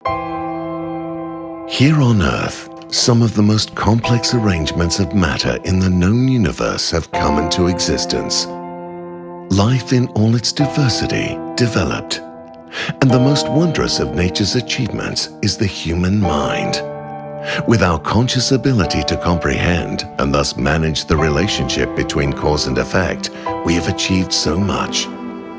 Here on Earth, some of the most complex arrangements of matter in the known universe have come into existence. Life in all its diversity developed. And the most wondrous of nature's achievements is the human mind. With our conscious ability to comprehend and thus manage the relationship between cause and effect, we have achieved so much.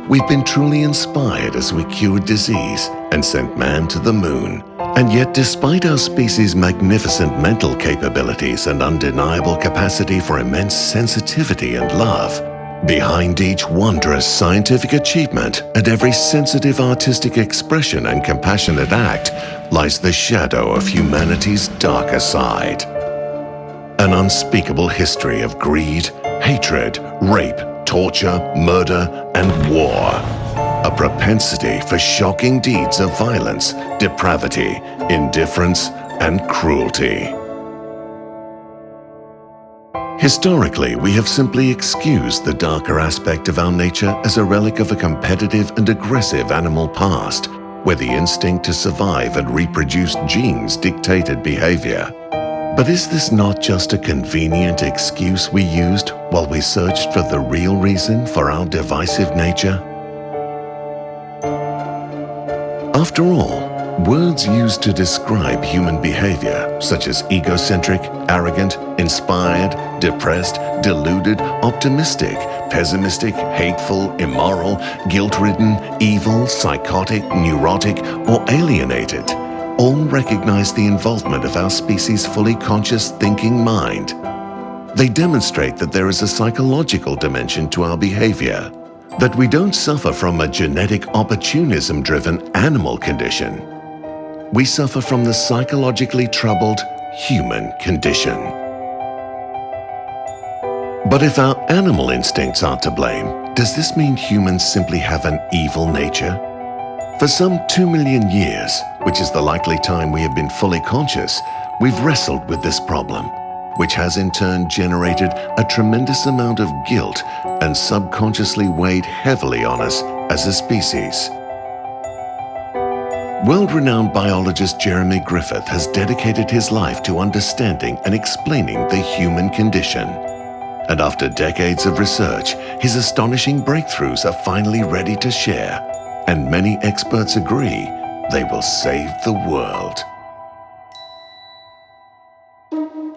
We've been truly inspired as we cured disease and sent man to the moon. And yet, despite our species' magnificent mental capabilities and undeniable capacity for immense sensitivity and love, behind each wondrous scientific achievement and every sensitive artistic expression and compassionate act lies the shadow of humanity's darker side. An unspeakable history of greed, hatred, rape, torture, murder, and war. A propensity for shocking deeds of violence, depravity, indifference, and cruelty. Historically, we have simply excused the darker aspect of our nature as a relic of a competitive and aggressive animal past, where the instinct to survive and reproduce genes dictated behavior. But is this not just a convenient excuse we used while we searched for the real reason for our divisive nature? After all, words used to describe human behavior, such as egocentric, arrogant, inspired, depressed, deluded, optimistic, pessimistic, hateful, immoral, guilt-ridden, evil, psychotic, neurotic, or alienated, all recognize the involvement of our species' fully conscious thinking mind. They demonstrate that there is a psychological dimension to our behavior, that we don't suffer from a genetic opportunism-driven animal condition. We suffer from the psychologically troubled human condition. But if our animal instincts are to blame, does this mean humans simply have an evil nature? For some 2 million years, which is the likely time we have been fully conscious, we've wrestled with this problem, which has in turn generated a tremendous amount of guilt and subconsciously weighed heavily on us as a species. World-renowned biologist Jeremy Griffith has dedicated his life to understanding and explaining the human condition. And after decades of research, his astonishing breakthroughs are finally ready to share. And many experts agree they will save the world.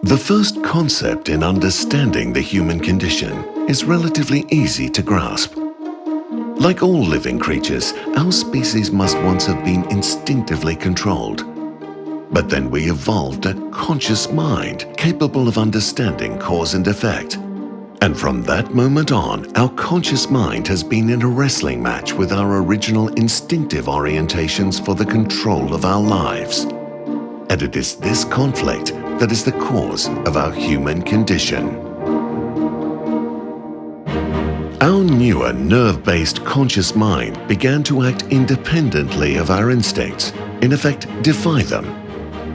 The first concept in understanding the human condition is relatively easy to grasp. Like all living creatures, our species must once have been instinctively controlled. But then we evolved a conscious mind capable of understanding cause and effect. And from that moment on, our conscious mind has been in a wrestling match with our original instinctive orientations for the control of our lives. And it is this conflict that is the cause of our human condition. Our newer nerve-based conscious mind began to act independently of our instincts, in effect defy them.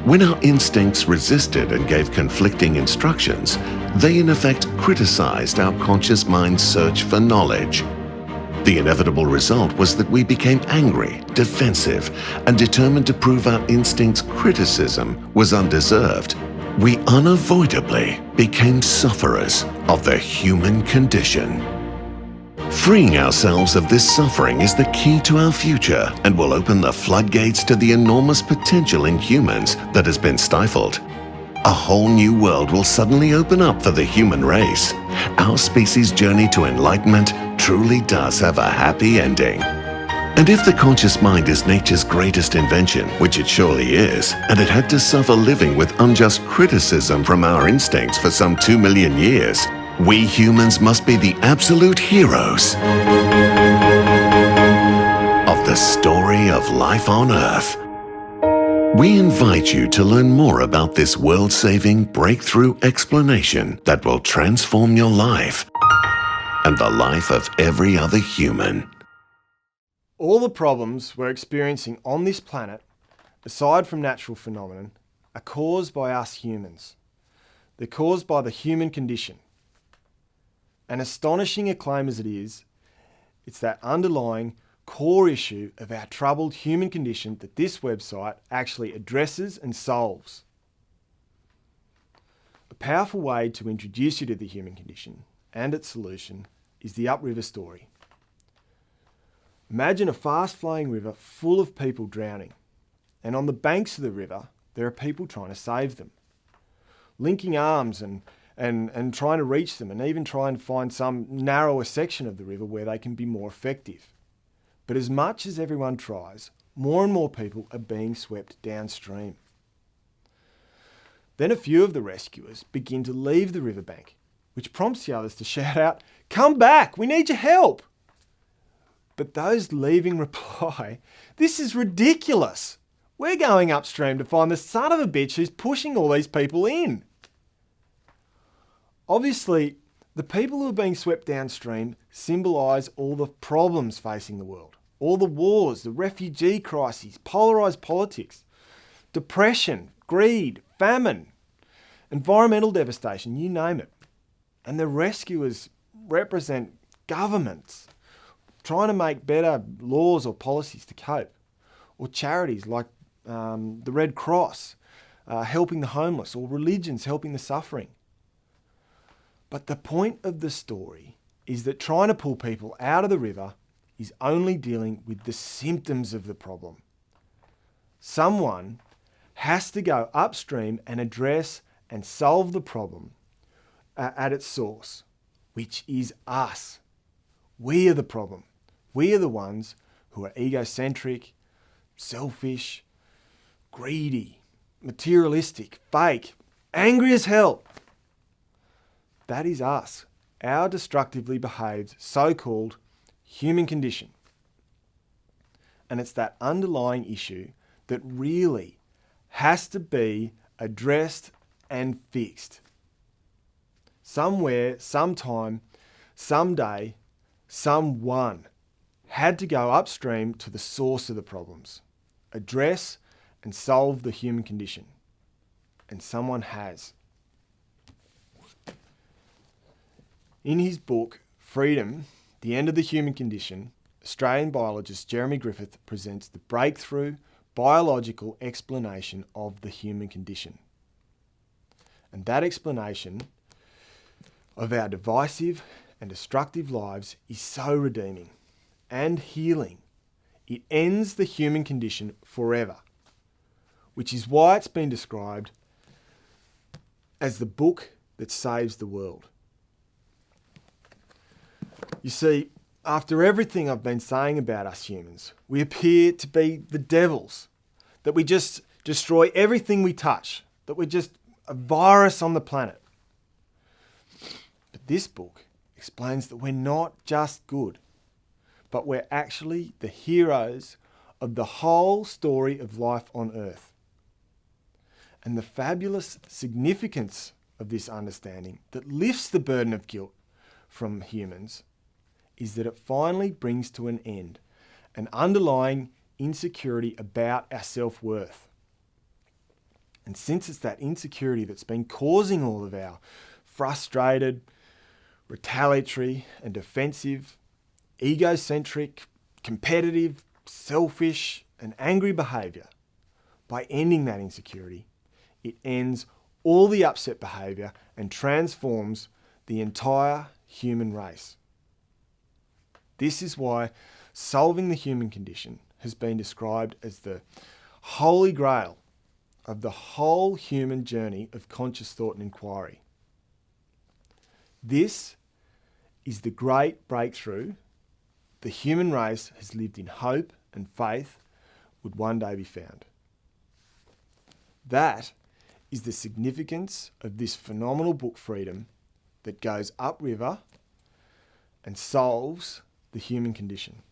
When our instincts resisted and gave conflicting instructions, they in effect criticized our conscious mind's search for knowledge. The inevitable result was that we became angry, defensive, and determined to prove our instincts' criticism was undeserved. We unavoidably became sufferers of the human condition. Freeing ourselves of this suffering is the key to our future and will open the floodgates to the enormous potential in humans that has been stifled. A whole new world will suddenly open up for the human race. Our species' journey to enlightenment truly does have a happy ending. And if the conscious mind is nature's greatest invention, which it surely is, and it had to suffer living with unjust criticism from our instincts for some 2 million years, we humans must be the absolute heroes of the story of life on Earth. We invite you to learn more about this world-saving breakthrough explanation that will transform your life and the life of every other human. All the problems we're experiencing on this planet, aside from natural phenomenon, are caused by us humans. They're caused by the human condition. And astonishing a claim as it is, it's that underlying core issue of our troubled human condition that this website actually addresses and solves. A powerful way to introduce you to the human condition and its solution is the upriver story. Imagine a fast-flowing river full of people drowning, and on the banks of the river there are people trying to save them, linking arms and trying to reach them, and even trying to find some narrower section of the river where they can be more effective. But as much as everyone tries, more and more people are being swept downstream. Then a few of the rescuers begin to leave the riverbank, which prompts the others to shout out, "Come back, we need your help!" But those leaving reply, "This is ridiculous. We're going upstream to find the son of a bitch who's pushing all these people in." Obviously, the people who are being swept downstream symbolise all the problems facing the world. All the wars, the refugee crises, polarised politics, depression, greed, famine, environmental devastation, you name it. And the rescuers represent governments trying to make better laws or policies to cope, or charities like the Red Cross helping the homeless, or religions helping the suffering. But the point of the story is that trying to pull people out of the river is only dealing with the symptoms of the problem. Someone has to go upstream and address and solve the problem at its source, which is us. We are the problem. We are the ones who are egocentric, selfish, greedy, materialistic, fake, angry as hell. That is us, our destructively behaved so-called human condition. And it's that underlying issue that really has to be addressed and fixed. Somewhere, sometime, someday, someone had to go upstream to the source of the problems, address and solve the human condition. And someone has. In his book, Freedom, The End of the Human Condition, Australian biologist Jeremy Griffith presents the breakthrough biological explanation of the human condition. And that explanation of our divisive and destructive lives is so redeeming and healing. It ends the human condition forever, which is why it's been described as the book that saves the world. You see, after everything I've been saying about us humans, we appear to be the devils, that we just destroy everything we touch, that we're just a virus on the planet. But this book explains that we're not just good, but we're actually the heroes of the whole story of life on Earth. And the fabulous significance of this understanding that lifts the burden of guilt from humans is that it finally brings to an end an underlying insecurity about our self-worth. And since it's that insecurity that's been causing all of our frustrated, retaliatory and defensive, egocentric, competitive, selfish and angry behaviour, by ending that insecurity, it ends all the upset behaviour and transforms the entire human race. This is why solving the human condition has been described as the holy grail of the whole human journey of conscious thought and inquiry. This is the great breakthrough the human race has lived in hope and faith would one day be found. That is the significance of this phenomenal book, Freedom, that goes upriver and solves the human condition.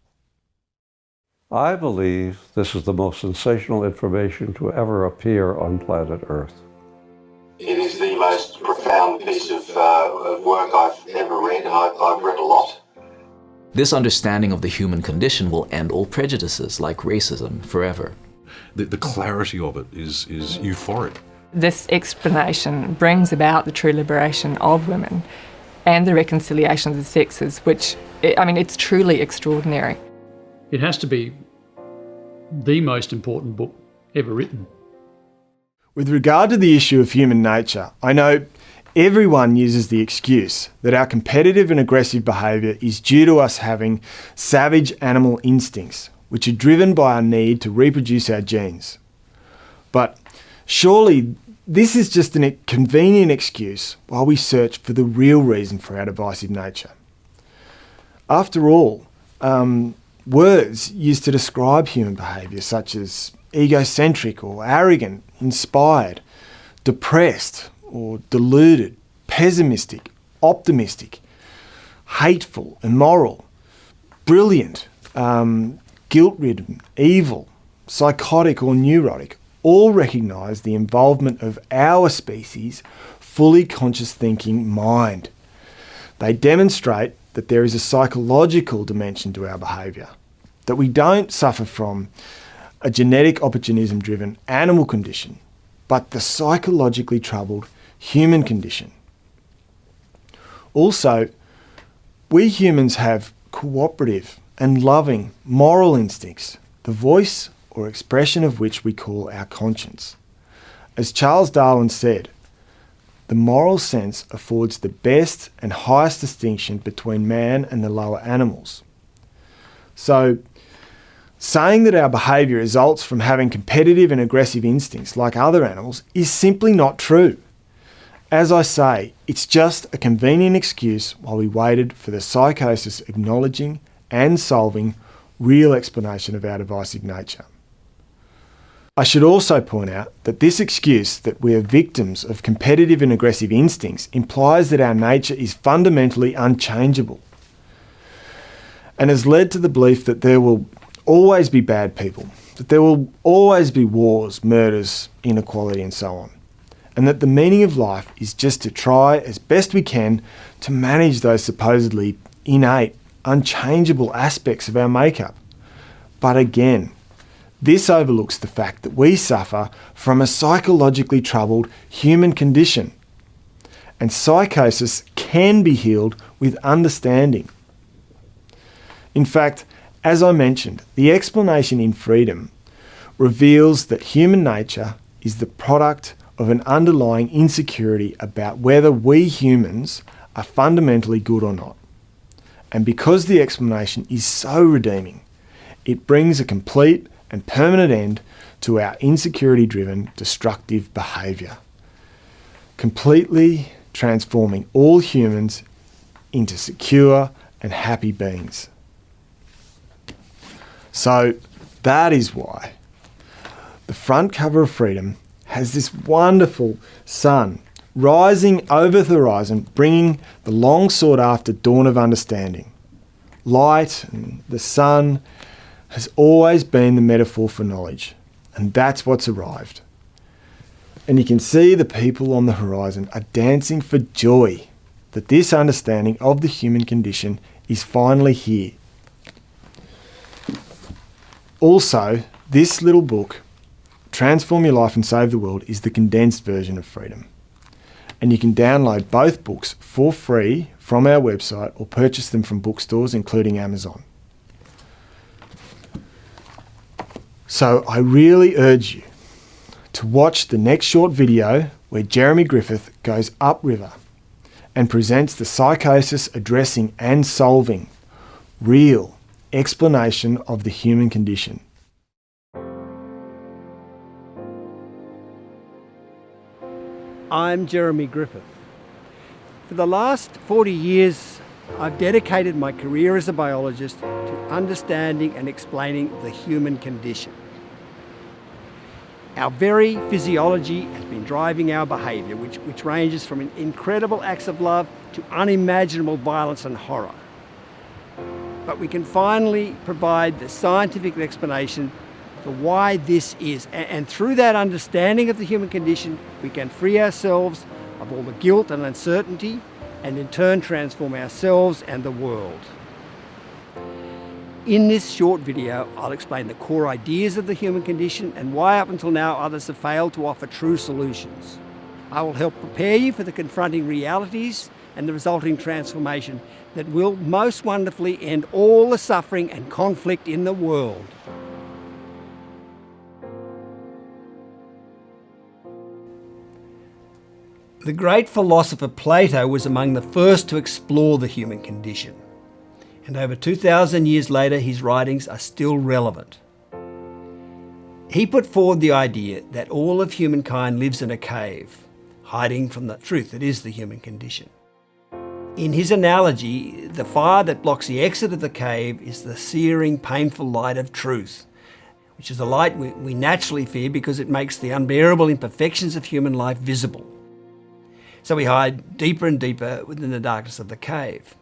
I believe this is the most sensational information to ever appear on planet Earth. It is the most profound piece of work I've ever read, and I've read a lot. This understanding of the human condition will end all prejudices like racism forever. The clarity of it is euphoric. This explanation brings about the true liberation of women and the reconciliation of the sexes, which, I mean, it's truly extraordinary. It has to be the most important book ever written. With regard to the issue of human nature, I know everyone uses the excuse that our competitive and aggressive behaviour is due to us having savage animal instincts, which are driven by our need to reproduce our genes. But surely this is just a convenient excuse while we search for the real reason for our divisive nature. After all, words used to describe human behaviour such as egocentric or arrogant, inspired, depressed or deluded, pessimistic, optimistic, hateful, immoral, brilliant, guilt-ridden, evil, psychotic or neurotic, all recognise the involvement of our species' fully conscious thinking mind. They demonstrate that there is a psychological dimension to our behaviour, that we don't suffer from a genetic opportunism-driven animal condition, but the psychologically troubled human condition. Also, we humans have cooperative and loving moral instincts, the voice or expression of which we call our conscience. As Charles Darwin said, the moral sense affords the best and highest distinction between man and the lower animals. So, saying that our behaviour results from having competitive and aggressive instincts like other animals is simply not true. As I say, it's just a convenient excuse while we waited for the psychosis acknowledging and solving real explanation of our divisive nature. I should also point out that this excuse that we are victims of competitive and aggressive instincts implies that our nature is fundamentally unchangeable and has led to the belief that there will always be bad people, that there will always be wars, murders, inequality and so on, and that the meaning of life is just to try as best we can to manage those supposedly innate, unchangeable aspects of our makeup. But again, this overlooks the fact that we suffer from a psychologically troubled human condition, and psychosis can be healed with understanding. In fact, as I mentioned, the explanation in Freedom reveals that human nature is the product of an underlying insecurity about whether we humans are fundamentally good or not. And because the explanation is so redeeming, it brings a complete and permanent end to our insecurity-driven destructive behaviour, completely transforming all humans into secure and happy beings. So that is why the front cover of Freedom has this wonderful sun rising over the horizon, bringing the long sought after dawn of understanding. Light and the sun has always been the metaphor for knowledge, and that's what's arrived. And you can see the people on the horizon are dancing for joy that this understanding of the human condition is finally here. Also, this little book, Transform Your Life and Save the World, is the condensed version of Freedom. And you can download both books for free from our website or purchase them from bookstores, including Amazon. So I really urge you to watch the next short video where Jeremy Griffith goes upriver and presents the psychosis addressing and solving real explanation of the human condition. I'm Jeremy Griffith. For the last 40 years, I've dedicated my career as a biologist to understanding and explaining the human condition. Our very physiology has been driving our behaviour, which ranges from incredible acts of love to unimaginable violence and horror. But we can finally provide the scientific explanation for why this is. And through that understanding of the human condition, we can free ourselves of all the guilt and uncertainty, and in turn transform ourselves and the world. In this short video, I'll explain the core ideas of the human condition and why up until now others have failed to offer true solutions. I will help prepare you for the confronting realities and the resulting transformation that will most wonderfully end all the suffering and conflict in the world. The great philosopher Plato was among the first to explore the human condition, and over 2,000 years later his writings are still relevant. He put forward the idea that all of humankind lives in a cave, hiding from the truth that is the human condition. In his analogy, the fire that blocks the exit of the cave is the searing, painful light of truth, which is a light we naturally fear because it makes the unbearable imperfections of human life visible. So we hide deeper and deeper within the darkness of the cave.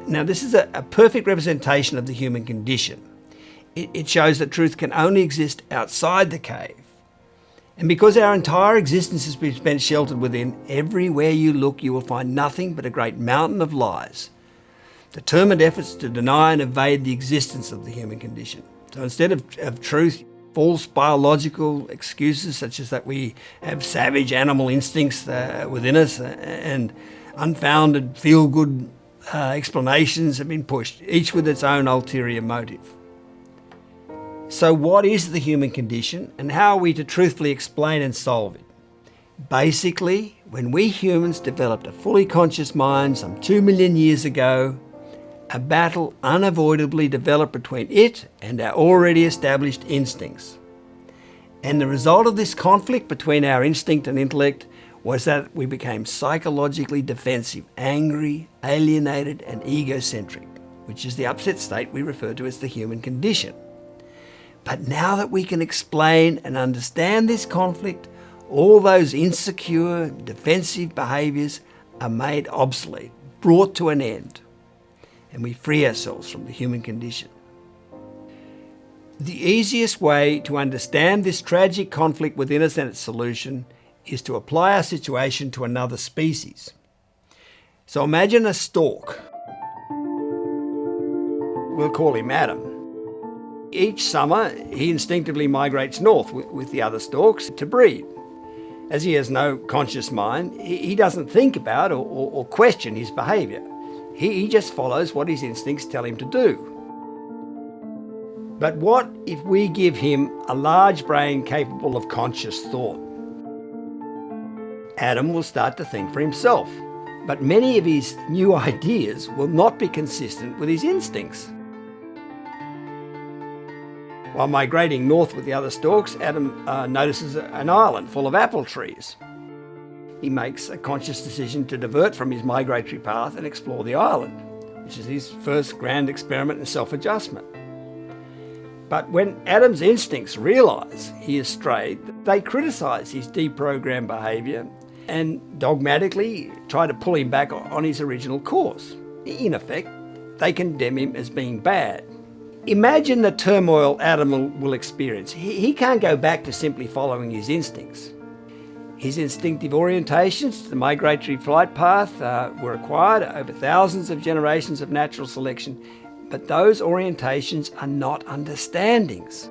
Now, this is a perfect representation of the human condition. It shows that truth can only exist outside the cave. And because our entire existence has been spent sheltered within, everywhere you look you will find nothing but a great mountain of lies, determined efforts to deny and evade the existence of the human condition. So instead of truth, false biological excuses such as that we have savage animal instincts within us and unfounded feel-good explanations have been pushed, each with its own ulterior motive. So what is the human condition and how are we to truthfully explain and solve it? Basically, when we humans developed a fully conscious mind some 2 million years ago, a battle unavoidably developed between it and our already established instincts. And the result of this conflict between our instinct and intellect was that we became psychologically defensive, angry, alienated, and egocentric, which is the upset state we refer to as the human condition. But now that we can explain and understand this conflict, all those insecure, defensive behaviours are made obsolete, brought to an end, and we free ourselves from the human condition. The easiest way to understand this tragic conflict within us and its solution is to apply our situation to another species. So imagine a stork. We'll call him Adam. Each summer, he instinctively migrates north with the other storks to breed. As he has no conscious mind, he doesn't think about or question his behaviour. He just follows what his instincts tell him to do. But what if we give him a large brain capable of conscious thought? Adam will start to think for himself, but many of his new ideas will not be consistent with his instincts. While migrating north with the other storks, Adam notices an island full of apple trees. He makes a conscious decision to divert from his migratory path and explore the island, which is his first grand experiment in self-adjustment. But when Adam's instincts realise he has strayed, they criticise his deprogrammed behaviour and dogmatically try to pull him back on his original course. In effect, they condemn him as being bad. Imagine the turmoil Adam will experience. He can't go back to simply following his instincts. His instinctive orientations to the migratory flight path were acquired over thousands of generations of natural selection, but those orientations are not understandings.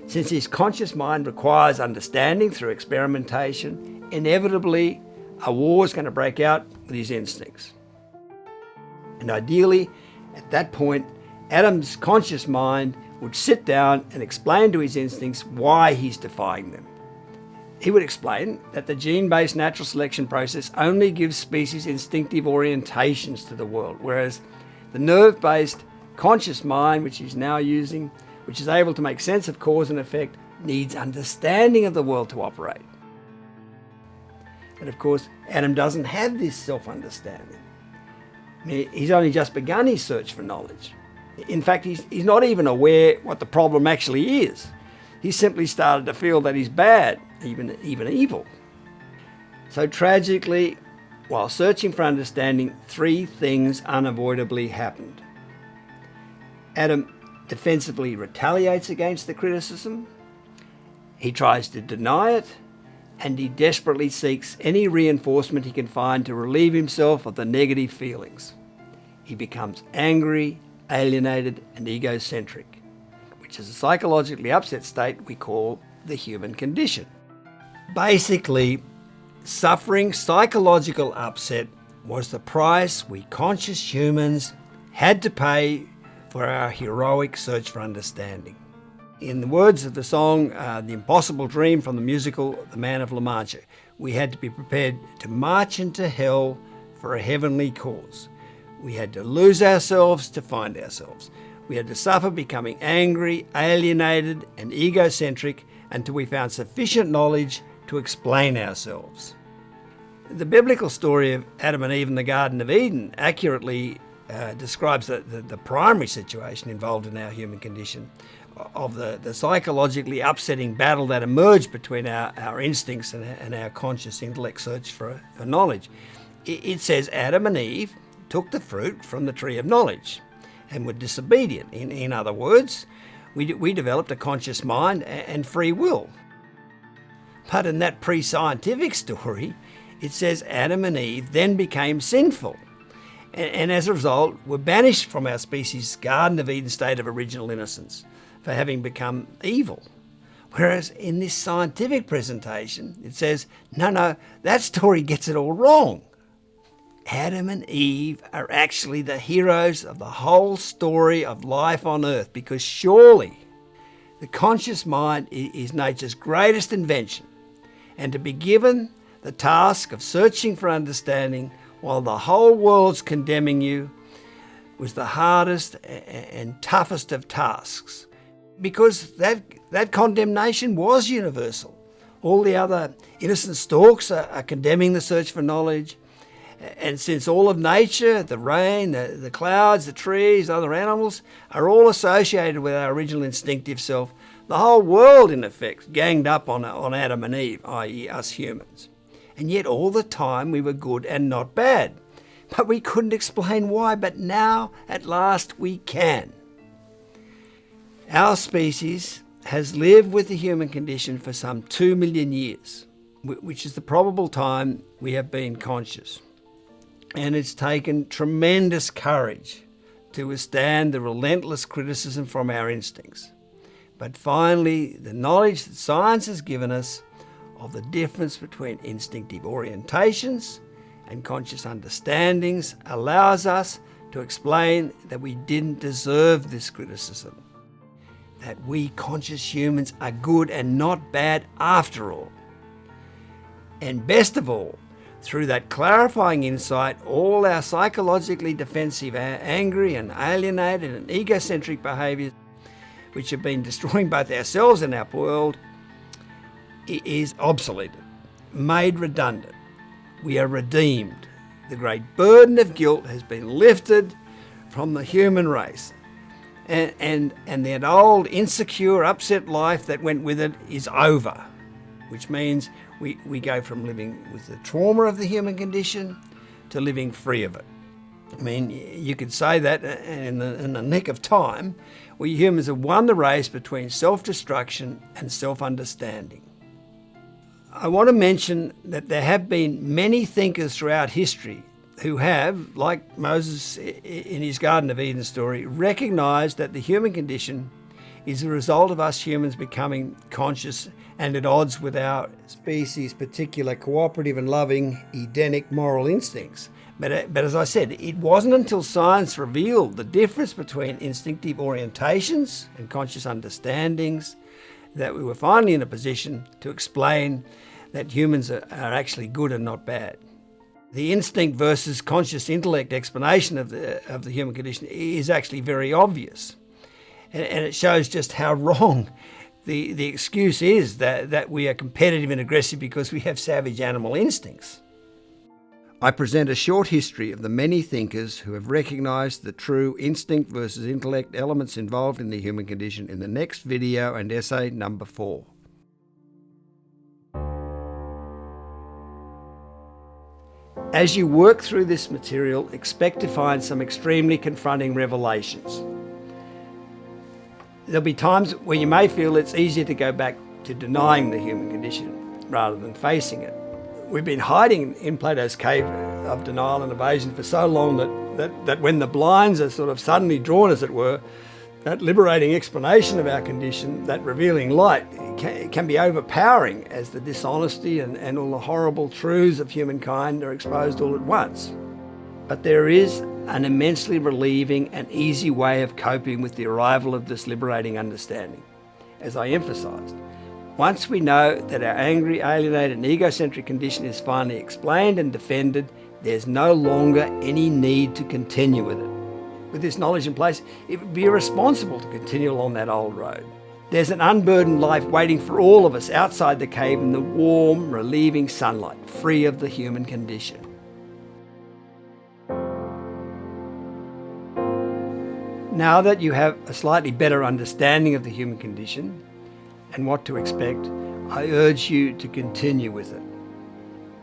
Since his conscious mind requires understanding through experimentation, inevitably a war is going to break out with his instincts. And ideally, at that point, Adam's conscious mind would sit down and explain to his instincts why he's defying them. He would explain that the gene-based natural selection process only gives species instinctive orientations to the world, whereas the nerve-based conscious mind, which he's now using, which is able to make sense of cause and effect, needs understanding of the world to operate. And of course, Adam doesn't have this self-understanding. He's only just begun his search for knowledge. In fact, he's not even aware what the problem actually is. He simply started to feel that he's bad, even evil. So tragically, while searching for understanding, three things unavoidably happened. Adam defensively retaliates against the criticism, he tries to deny it, and he desperately seeks any reinforcement he can find to relieve himself of the negative feelings. He becomes angry, alienated, and egocentric, which is a psychologically upset state we call the human condition. Basically, Suffering psychological upset was the price we conscious humans had to pay for our heroic search for understanding. In the words of the song, The Impossible Dream from the musical The Man of La Mancha, we had to be prepared to march into hell for a heavenly cause. We had to lose ourselves to find ourselves. We had to suffer becoming angry, alienated, and egocentric until we found sufficient knowledge to explain ourselves. The biblical story of Adam and Eve in the Garden of Eden accurately describes the primary situation involved in our human condition, of the psychologically upsetting battle that emerged between our instincts and our conscious intellect search for knowledge. It says Adam and Eve took the fruit from the tree of knowledge and were disobedient. In other words, we developed a conscious mind and free will. But in that pre-scientific story, it says Adam and Eve then became sinful, and as a result were banished from our species' Garden of Eden state of original innocence for having become evil. Whereas in this scientific presentation, it says, no, that story gets it all wrong. Adam and Eve are actually the heroes of the whole story of life on Earth, because surely the conscious mind is nature's greatest invention, and to be given the task of searching for understanding while the whole world's condemning you was the hardest and toughest of tasks, because that condemnation was universal. All the other innocent stalks are condemning the search for knowledge, and since all of nature, the rain, the clouds, the trees, other animals, are all associated with our original instinctive self, the whole world, in effect, ganged up on Adam and Eve, i.e. us humans. And yet all the time we were good and not bad. But we couldn't explain why, but now, at last, we can. Our species has lived with the human condition for some 2 million years, which is the probable time we have been conscious. And it's taken tremendous courage to withstand the relentless criticism from our instincts. But finally, the knowledge that science has given us of the difference between instinctive orientations and conscious understandings allows us to explain that we didn't deserve this criticism, that we conscious humans are good and not bad after all. And best of all, through that clarifying insight, all our psychologically defensive, angry and alienated and egocentric behaviours, which have been destroying both ourselves and our world, is obsoleted, made redundant. We are redeemed. The great burden of guilt has been lifted from the human race. And that old, insecure, upset life that went with it is over, which means we go from living with the trauma of the human condition to living free of it. I mean, you could say that in the nick of time, we humans have won the race between self-destruction and self-understanding. I want to mention that there have been many thinkers throughout history who have, like Moses in his Garden of Eden story, recognised that the human condition is the result of us humans becoming conscious and at odds with our species' particular cooperative and loving Edenic moral instincts. But as I said, it wasn't until science revealed the difference between instinctive orientations and conscious understandings that we were finally in a position to explain that humans are actually good and not bad. The instinct versus conscious intellect explanation of the human condition is actually very obvious. And it shows just how wrong the excuse is that we are competitive and aggressive because we have savage animal instincts. I present a short history of the many thinkers who have recognised the true instinct versus intellect elements involved in the human condition in the next video and essay number 4. As you work through this material, expect to find some extremely confronting revelations. There'll be times where you may feel it's easier to go back to denying the human condition rather than facing it. We've been hiding in Plato's cave of denial and evasion for so long that when the blinds are sort of suddenly drawn, as it were, That liberating explanation of our condition, that revealing light, can be overpowering as the dishonesty and all the horrible truths of humankind are exposed all at once. But there is an immensely relieving and easy way of coping with the arrival of this liberating understanding. As I emphasised, once we know that our angry, alienated and egocentric condition is finally explained and defended, there's no longer any need to continue with it. With this knowledge in place, it would be irresponsible to continue along that old road. There's an unburdened life waiting for all of us outside the cave in the warm, relieving sunlight, free of the human condition. Now that you have a slightly better understanding of the human condition and what to expect, I urge you to continue with it.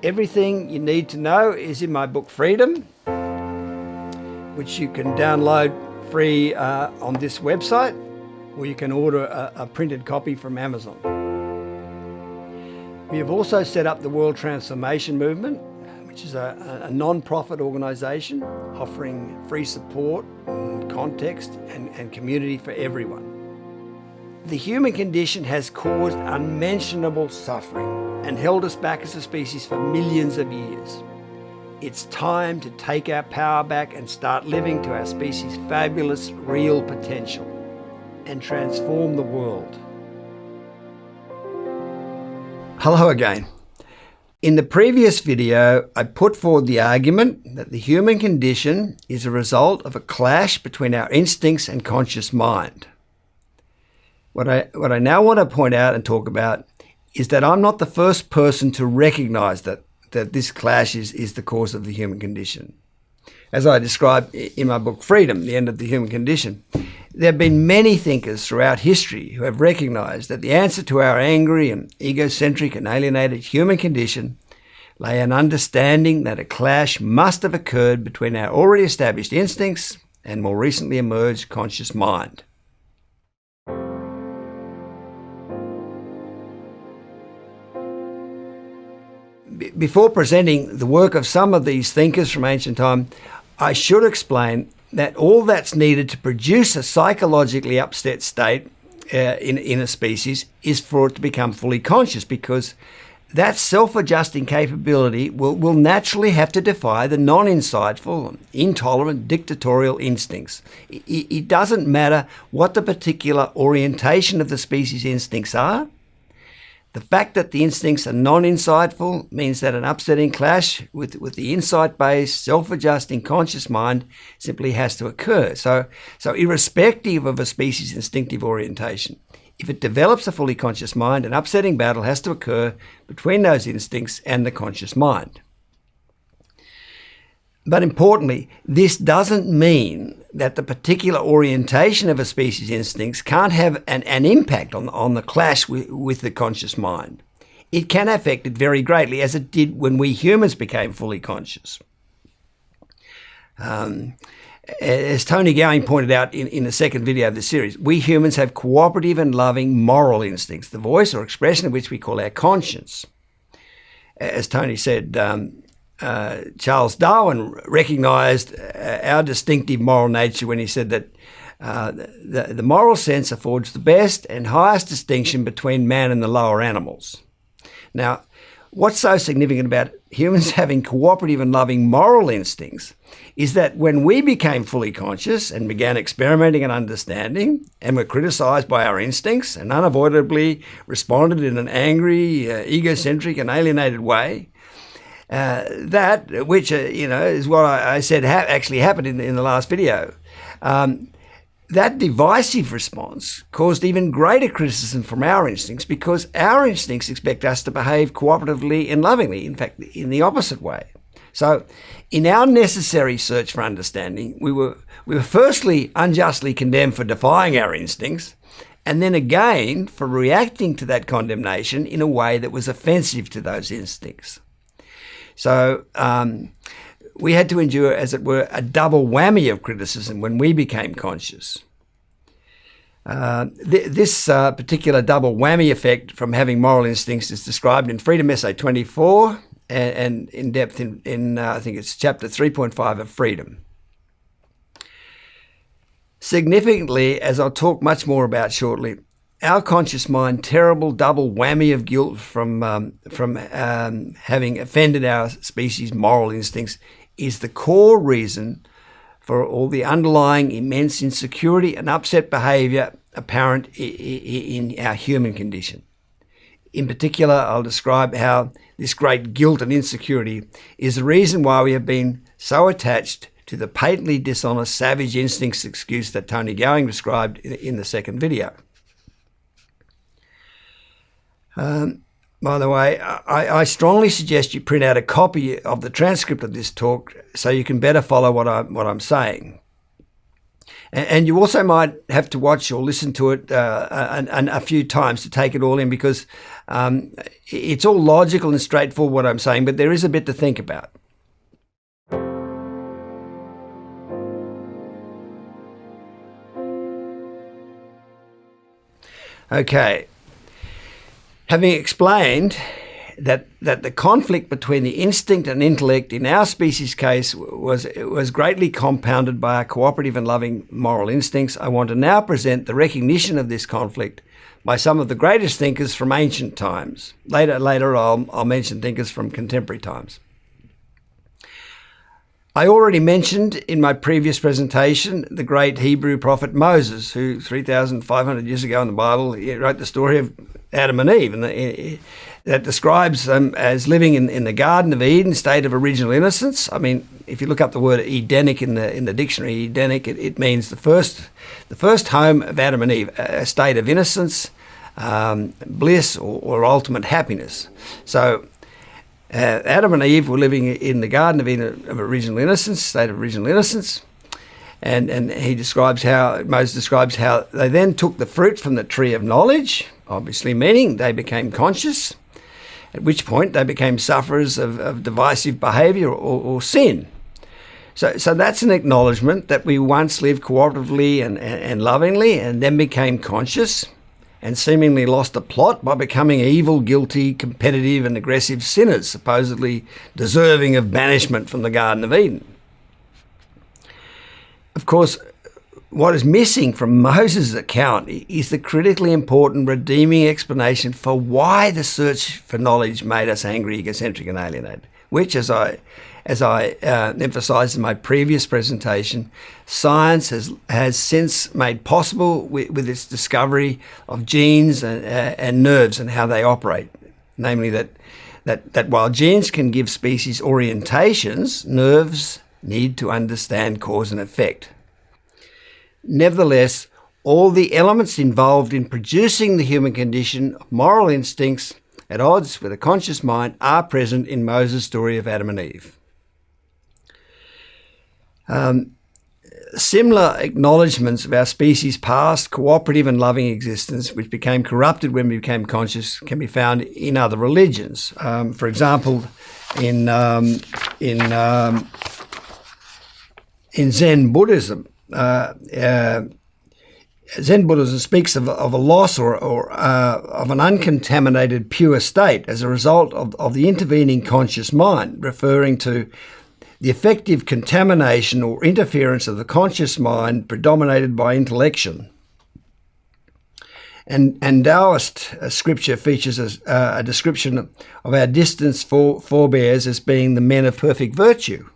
Everything you need to know is in my book Freedom, which you can download free on this website, or you can order a printed copy from Amazon. We have also set up the World Transformation Movement, which is a non-profit organisation offering free support, and context and community for everyone. The human condition has caused unmentionable suffering and held us back as a species for millions of years. It's time to take our power back and start living to our species' fabulous, real potential and transform the world. Hello again. In the previous video, I put forward the argument that the human condition is a result of a clash between our instincts and conscious mind. What I now want to point out and talk about is that I'm not the first person to recognise that this clash is the cause of the human condition. As I describe in my book Freedom, The End of the Human Condition, there have been many thinkers throughout history who have recognised that the answer to our angry and egocentric and alienated human condition lay in understanding that a clash must have occurred between our already established instincts and more recently emerged conscious mind. Before presenting the work of some of these thinkers from ancient time, I should explain that all that's needed to produce a psychologically upset state in a species is for it to become fully conscious, because that self-adjusting capability will naturally have to defy the non-insightful, intolerant, dictatorial instincts. It doesn't matter what the particular orientation of the species' instincts are. The fact that the instincts are non-insightful means that an upsetting clash with the insight-based, self-adjusting conscious mind simply has to occur. So irrespective of a species' instinctive orientation, if it develops a fully conscious mind, an upsetting battle has to occur between those instincts and the conscious mind. But importantly, this doesn't mean that the particular orientation of a species' instincts can't have an impact on the clash with the conscious mind. It can affect it very greatly, as it did when we humans became fully conscious. As Tony Gowing pointed out in the second video of the series, we humans have cooperative and loving moral instincts, the voice or expression of which we call our conscience. As Tony said, Charles Darwin recognised our distinctive moral nature when he said that the moral sense affords the best and highest distinction between man and the lower animals. Now, what's so significant about humans having cooperative and loving moral instincts is that when we became fully conscious and began experimenting and understanding and were criticised by our instincts and unavoidably responded in an angry, egocentric and alienated way, that, which is what I said actually happened in the last video, that divisive response caused even greater criticism from our instincts, because our instincts expect us to behave cooperatively and lovingly, in fact, in the opposite way. So in our necessary search for understanding, we were firstly unjustly condemned for defying our instincts, and then again for reacting to that condemnation in a way that was offensive to those instincts. So we had to endure, as it were, a double whammy of criticism when we became conscious. This particular double whammy effect from having moral instincts is described in Freedom Essay 24 and in depth in I think it's chapter 3.5 of Freedom. Significantly, as I'll talk much more about shortly, our conscious mind terrible double whammy of guilt from having offended our species' moral instincts is the core reason for all the underlying immense insecurity and upset behaviour apparent in our human condition. In particular, I'll describe how this great guilt and insecurity is the reason why we have been so attached to the patently dishonest savage instincts excuse that Tony Gowing described in the second video. By the way, I strongly suggest you print out a copy of the transcript of this talk so you can better follow what I'm saying. And you also might have to watch or listen to it a few times to take it all in, because it's all logical and straightforward what I'm saying, but there is a bit to think about. Okay. Having explained that the conflict between the instinct and intellect in our species' case was greatly compounded by our cooperative and loving moral instincts, I want to now present the recognition of this conflict by some of the greatest thinkers from ancient times. Later I'll mention thinkers from contemporary times. I already mentioned in my previous presentation the great Hebrew prophet Moses, who 3,500 years ago in the Bible he wrote the story of Adam and Eve, and that describes them as living in the Garden of Eden, state of original innocence. I mean, if you look up the word Edenic in the dictionary, Edenic, it means the first home of Adam and Eve, a state of innocence, bliss, or ultimate happiness. So Adam and Eve were living in the Garden of Eden of original innocence, state of original innocence, and Moses describes how they then took the fruit from the tree of knowledge, obviously meaning they became conscious, at which point they became sufferers of divisive behaviour or sin. So that's an acknowledgement that we once lived cooperatively and lovingly, and then became conscious and seemingly lost the plot by becoming evil, guilty, competitive and aggressive sinners, supposedly deserving of banishment from the Garden of Eden. Of course, what is missing from Moses' account is the critically important redeeming explanation for why the search for knowledge made us angry, egocentric and alienated, which, as I emphasised in my previous presentation, science has since made possible with its discovery of genes and nerves and how they operate. Namely that while genes can give species orientations, nerves need to understand cause and effect. Nevertheless, all the elements involved in producing the human condition of moral instincts at odds with a conscious mind are present in Moses' story of Adam and Eve. Similar acknowledgements of our species' past cooperative and loving existence, which became corrupted when we became conscious, can be found in other religions. For example, in Zen Buddhism, Zen Buddhism speaks of a loss or of an uncontaminated pure state as a result of the intervening conscious mind, referring to the effective contamination or interference of the conscious mind predominated by intellection. And Taoist scripture features a description of our distant forebears as being the men of perfect virtue.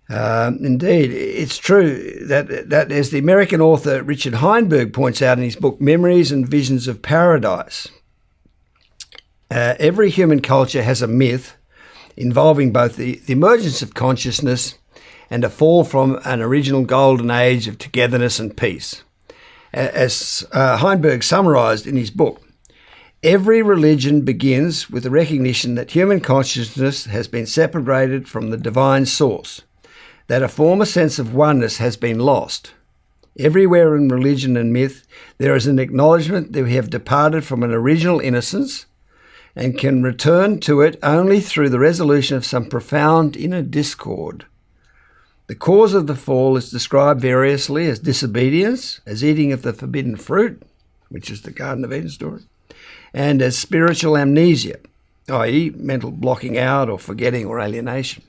Indeed, it's true that as the American author Richard Heinberg points out in his book Memories and Visions of Paradise, every human culture has a myth involving both the emergence of consciousness and a fall from an original golden age of togetherness and peace. As Heinberg summarised in his book, every religion begins with the recognition that human consciousness has been separated from the divine source, that a former sense of oneness has been lost. Everywhere in religion and myth, there is an acknowledgement that we have departed from an original innocence and can return to it only through the resolution of some profound inner discord. The cause of the fall is described variously as disobedience, as eating of the forbidden fruit, which is the Garden of Eden story, and as spiritual amnesia, i.e. mental blocking out or forgetting or alienation.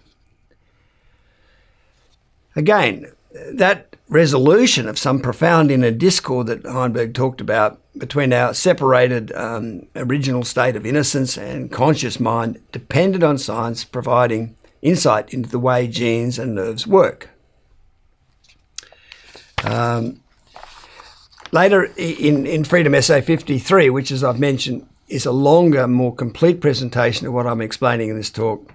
Again, that resolution of some profound inner discord that Heinberg talked about between our separated original state of innocence and conscious mind depended on science providing insight into the way genes and nerves work. Later in Freedom Essay 53, which, as I've mentioned, is a longer, more complete presentation of what I'm explaining in this talk,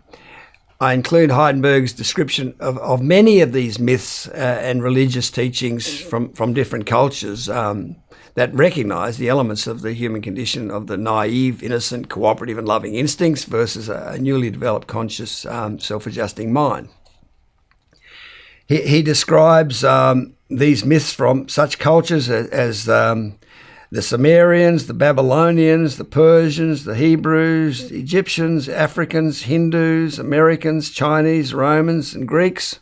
I include Heidenberg's description of many of these myths and religious teachings from different cultures that recognise the elements of the human condition of the naive, innocent, cooperative and loving instincts versus a newly developed conscious, self-adjusting mind. He describes these myths from such cultures as the Sumerians, the Babylonians, the Persians, the Hebrews, the Egyptians, Africans, Hindus, Americans, Chinese, Romans and Greeks.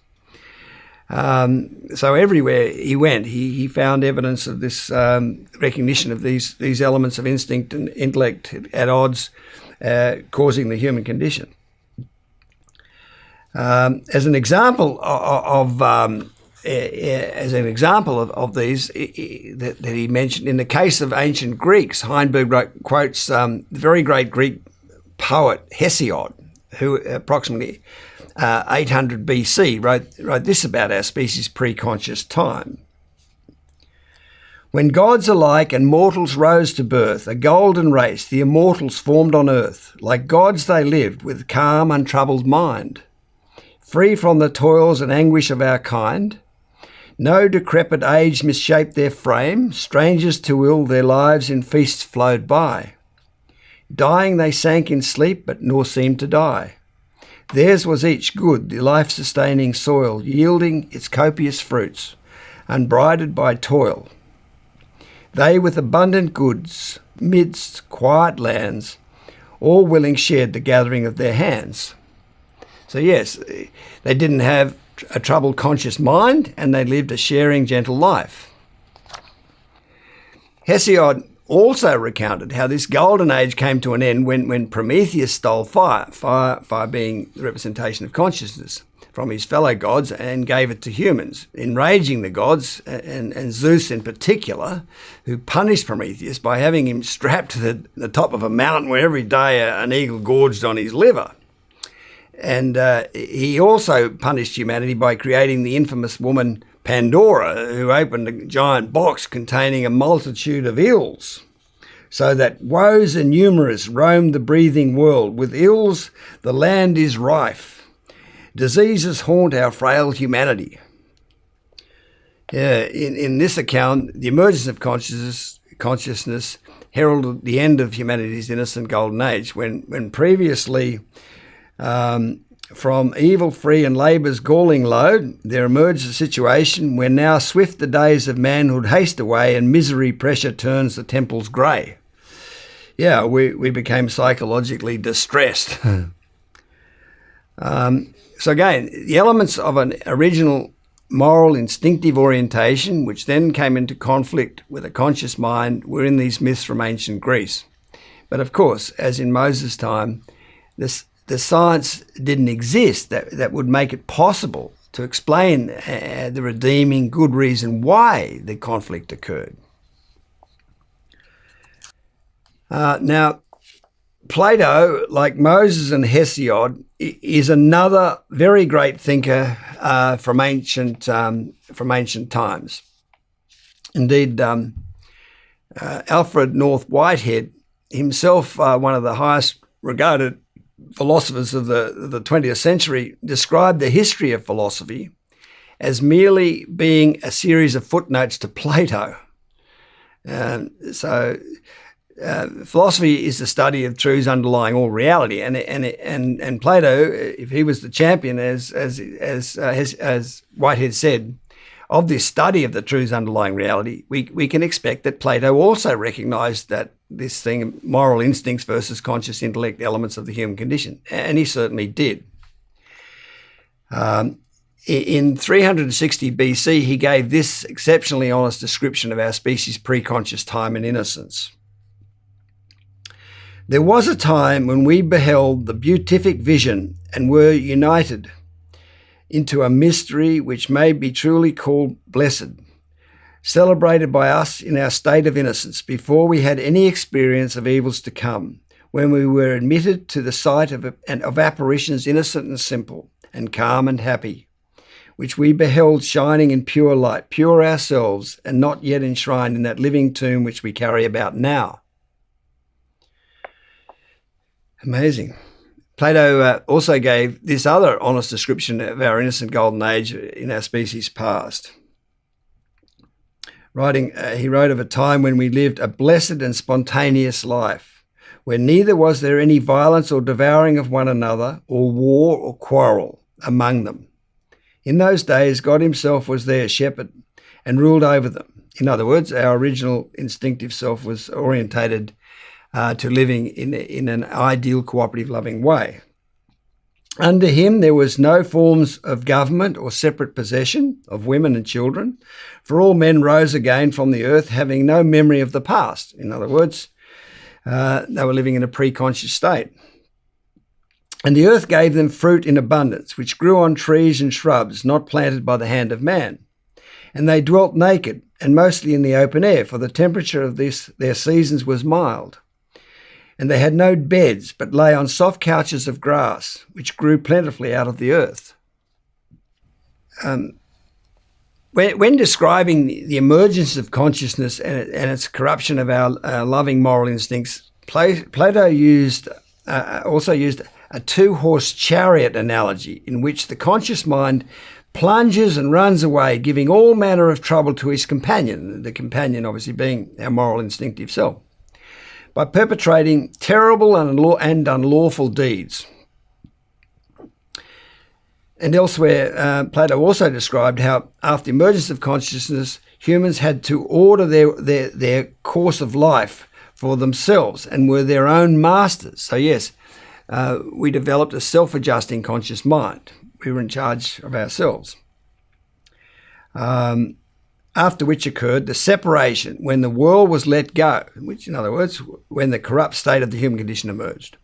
So everywhere he went, he found evidence of this recognition of these elements of instinct and intellect at odds, causing the human condition. As an example of these that he mentioned, in the case of ancient Greeks, Heinberg quotes the very great Greek poet Hesiod, who approximately 800 BC wrote this about our species' pre-conscious time. When gods alike and mortals rose to birth, a golden race the immortals formed on earth. Like gods they lived with calm, untroubled mind, free from the toils and anguish of our kind. No decrepit age misshaped their frame, strangers to ill their lives in feasts flowed by. Dying they sank in sleep, but nor seemed to die. Theirs was each good, the life-sustaining soil, yielding its copious fruits, unbridled by toil. They with abundant goods, midst quiet lands, all willing shared the gathering of their hands. So yes, they didn't have a troubled conscious mind, and they lived a sharing, gentle life. Hesiod also recounted how this golden age came to an end when Prometheus stole fire being the representation of consciousness, from his fellow gods and gave it to humans, enraging the gods, and Zeus in particular, who punished Prometheus by having him strapped to the top of a mountain where every day an eagle gorged on his liver. And he also punished humanity by creating the infamous woman Pandora, who opened a giant box containing a multitude of ills, so that woes innumerous roamed the breathing world. With ills the land is rife. Diseases haunt our frail humanity. In this account, the emergence of consciousness heralded the end of humanity's innocent golden age, when previously from evil free and labour's galling load, there emerged a situation where now swift the days of manhood haste away and misery pressure turns the temples grey. Yeah, we became psychologically distressed. So again, the elements of an original moral instinctive orientation, which then came into conflict with a conscious mind, were in these myths from ancient Greece. But of course, as in Moses' time, the science didn't exist that would make it possible to explain the redeeming good reason why the conflict occurred. Now, Plato, like Moses and Hesiod, is another very great thinker from ancient times. Indeed, Alfred North Whitehead, himself one of the highest regarded philosophers of the 20th century, described the history of philosophy as merely being a series of footnotes to Plato. Philosophy is the study of truths underlying all reality, and Plato, if he was the champion, as Whitehead said, of this study of the truths underlying reality, we can expect that Plato also recognised that this thing, moral instincts versus conscious intellect elements of the human condition, and he certainly did. In 360 BC, he gave this exceptionally honest description of our species' pre-conscious time and innocence. There was a time when we beheld the beatific vision and were united into a mystery which may be truly called blessed, celebrated by us in our state of innocence before we had any experience of evils to come, when we were admitted to the sight of apparitions innocent and simple, and calm and happy, which we beheld shining in pure light, pure ourselves, and not yet enshrined in that living tomb which we carry about now. Amazing. Plato also gave this other honest description of our innocent golden age in our species past. He wrote of a time when we lived a blessed and spontaneous life, where neither was there any violence or devouring of one another, or war or quarrel among them. In those days, God himself was their shepherd and ruled over them. In other words, our original instinctive self was orientated to living in an ideal, cooperative, loving way. Under him, there was no forms of government or separate possession of women and children, for all men rose again from the earth, having no memory of the past. In other words, they were living in a pre-conscious state. And the earth gave them fruit in abundance, which grew on trees and shrubs, not planted by the hand of man. And they dwelt naked, and mostly in the open air, for the temperature of their seasons was mild. And they had no beds, but lay on soft couches of grass, which grew plentifully out of the earth. When describing the emergence of consciousness and its corruption of our loving moral instincts, Plato also used a two-horse chariot analogy in which the conscious mind plunges and runs away, giving all manner of trouble to his companion, the companion obviously being our moral instinctive self, by perpetrating terrible and unlawful deeds. And elsewhere, Plato also described how after the emergence of consciousness, humans had to order their course of life for themselves and were their own masters. So yes, we developed a self-adjusting conscious mind. We were in charge of ourselves. After which occurred the separation, when the world was let go, which in other words, when the corrupt state of the human condition emerged.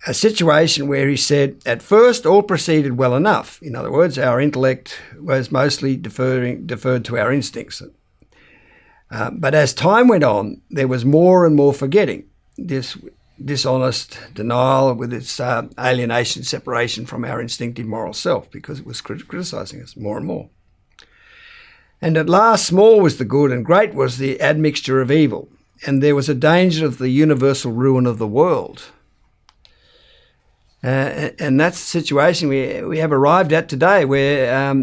A situation where he said, at first all proceeded well enough. In other words, our intellect was mostly deferred to our instincts. But as time went on, there was more and more forgetting, this dishonest denial with its alienation, separation from our instinctive moral self, because it was criticising us more and more. And at last small was the good and great was the admixture of evil, and there was a danger of the universal ruin of the world. And that's the situation we have arrived at today, where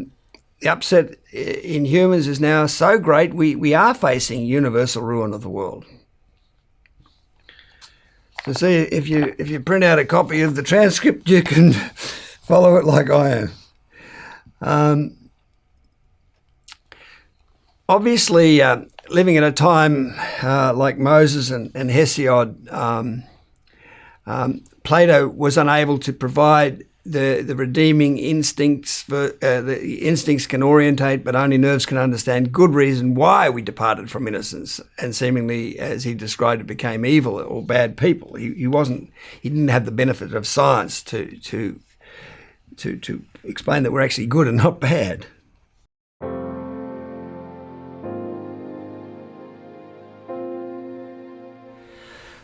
the upset in humans is now so great we are facing universal ruin of the world. So see, if you print out a copy of the transcript, you can follow it like I am. Obviously, living at a time like Moses and Hesiod, Plato was unable to provide the redeeming instincts. The instincts can orientate, but only nerves can understand good reason why we departed from innocence and seemingly, as he described it, became evil or bad people. He didn't have the benefit of science to explain that we're actually good and not bad.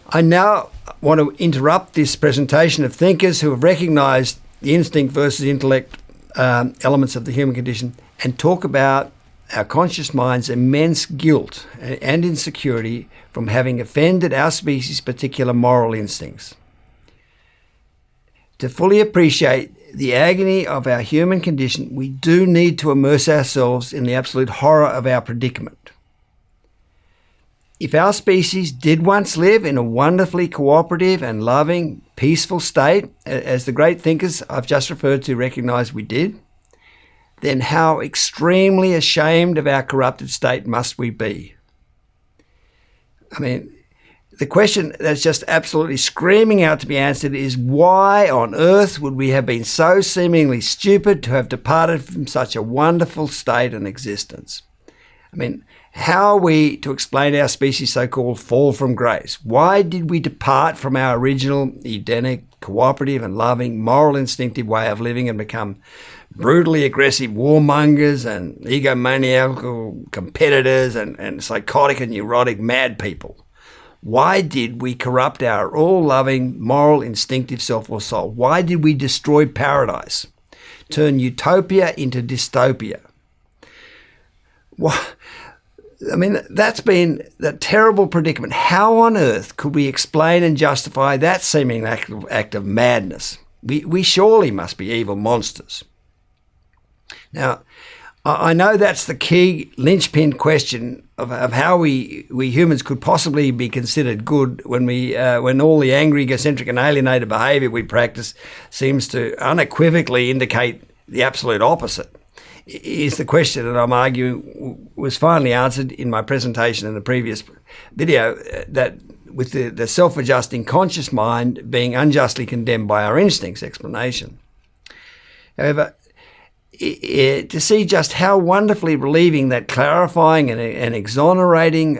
I now want to interrupt this presentation of thinkers who have recognised the instinct versus intellect elements of the human condition and talk about our conscious mind's immense guilt and insecurity from having offended our species' particular moral instincts. To fully appreciate the agony of our human condition, we do need to immerse ourselves in the absolute horror of our predicament. If our species did once live in a wonderfully cooperative and loving, peaceful state, as the great thinkers I've just referred to recognise we did, then how extremely ashamed of our corrupted state must we be? I mean, the question that's just absolutely screaming out to be answered is, why on earth would we have been so seemingly stupid to have departed from such a wonderful state and existence? I mean, how are we to explain our species' so-called fall from grace? Why did we depart from our original Edenic, cooperative and loving, moral, instinctive way of living and become brutally aggressive warmongers and egomaniacal competitors and psychotic and neurotic mad people? Why did we corrupt our all-loving, moral, instinctive self or soul? Why did we destroy paradise? Turn utopia into dystopia? Why? I mean, that's been the terrible predicament. How on earth could we explain and justify that seeming act of madness? We surely must be evil monsters. Now, I know that's the key linchpin question of how we humans could possibly be considered good when all the angry, egocentric and alienated behaviour we practice seems to unequivocally indicate the absolute opposite. Is the question that I'm arguing was finally answered in my presentation in the previous video, that with the self-adjusting conscious mind being unjustly condemned by our instincts explanation. However, to see just how wonderfully relieving that clarifying and exonerating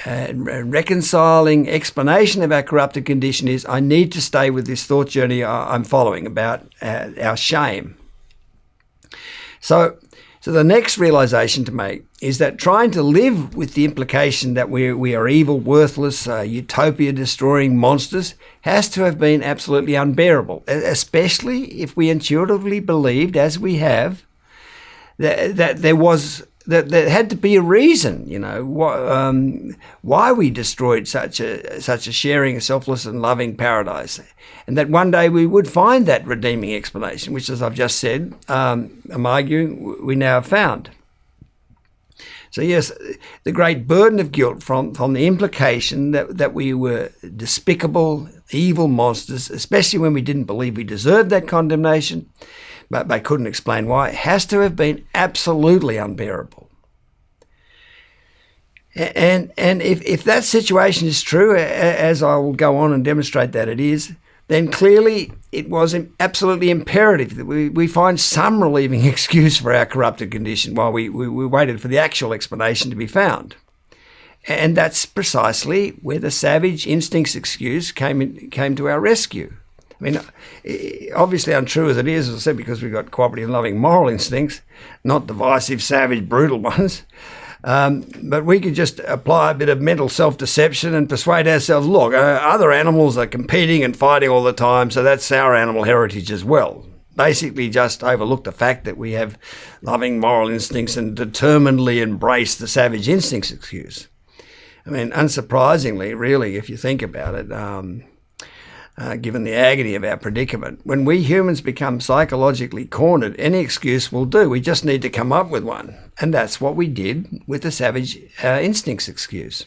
reconciling explanation of our corrupted condition is, I need to stay with this thought journey I'm following about our shame. So the next realization to make is that trying to live with the implication that we are evil, worthless, utopia-destroying monsters has to have been absolutely unbearable, especially if we intuitively believed, as we have, that there had to be a reason, why we destroyed such a sharing, a selfless and loving paradise, and that one day we would find that redeeming explanation, which, as I've just said, I'm arguing we now have found. So yes, the great burden of guilt from the implication that we were despicable, evil monsters, especially when we didn't believe we deserved that condemnation, but they couldn't explain why, has to have been absolutely unbearable. And if that situation is true, as I will go on and demonstrate that it is, then clearly it was absolutely imperative that we find some relieving excuse for our corrupted condition while we waited for the actual explanation to be found. And that's precisely where the savage instincts excuse came to our rescue. I mean, obviously untrue as it is, as I said, because we've got cooperative and loving moral instincts, not divisive, savage, brutal ones. But we could just apply a bit of mental self-deception and persuade ourselves, look, other animals are competing and fighting all the time, so that's our animal heritage as well. Basically just overlook the fact that we have loving moral instincts and determinedly embrace the savage instincts excuse. I mean, unsurprisingly, really, if you think about it, given the agony of our predicament, when we humans become psychologically cornered, any excuse will do. We just need to come up with one. And that's what we did with the savage instincts excuse.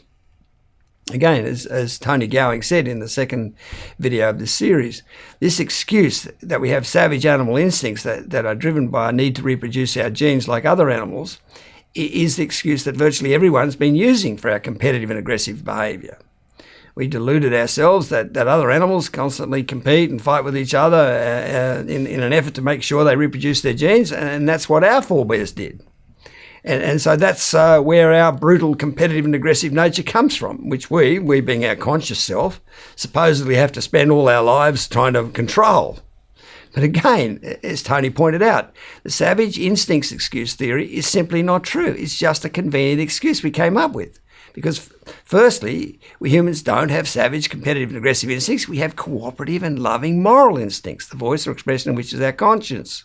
Again, as Tony Gowing said in the second video of this series, this excuse that we have savage animal instincts that are driven by a need to reproduce our genes like other animals is the excuse that virtually everyone's been using for our competitive and aggressive behaviour. We deluded ourselves that other animals constantly compete and fight with each other in an effort to make sure they reproduce their genes, and that's what our forebears did. And so that's where our brutal, competitive and aggressive nature comes from, which we being our conscious self, supposedly have to spend all our lives trying to control. But again, as Tony pointed out, the savage instincts excuse theory is simply not true. It's just a convenient excuse we came up with. Because firstly, we humans don't have savage, competitive and aggressive instincts. We have cooperative and loving moral instincts, the voice or expression of which is our conscience.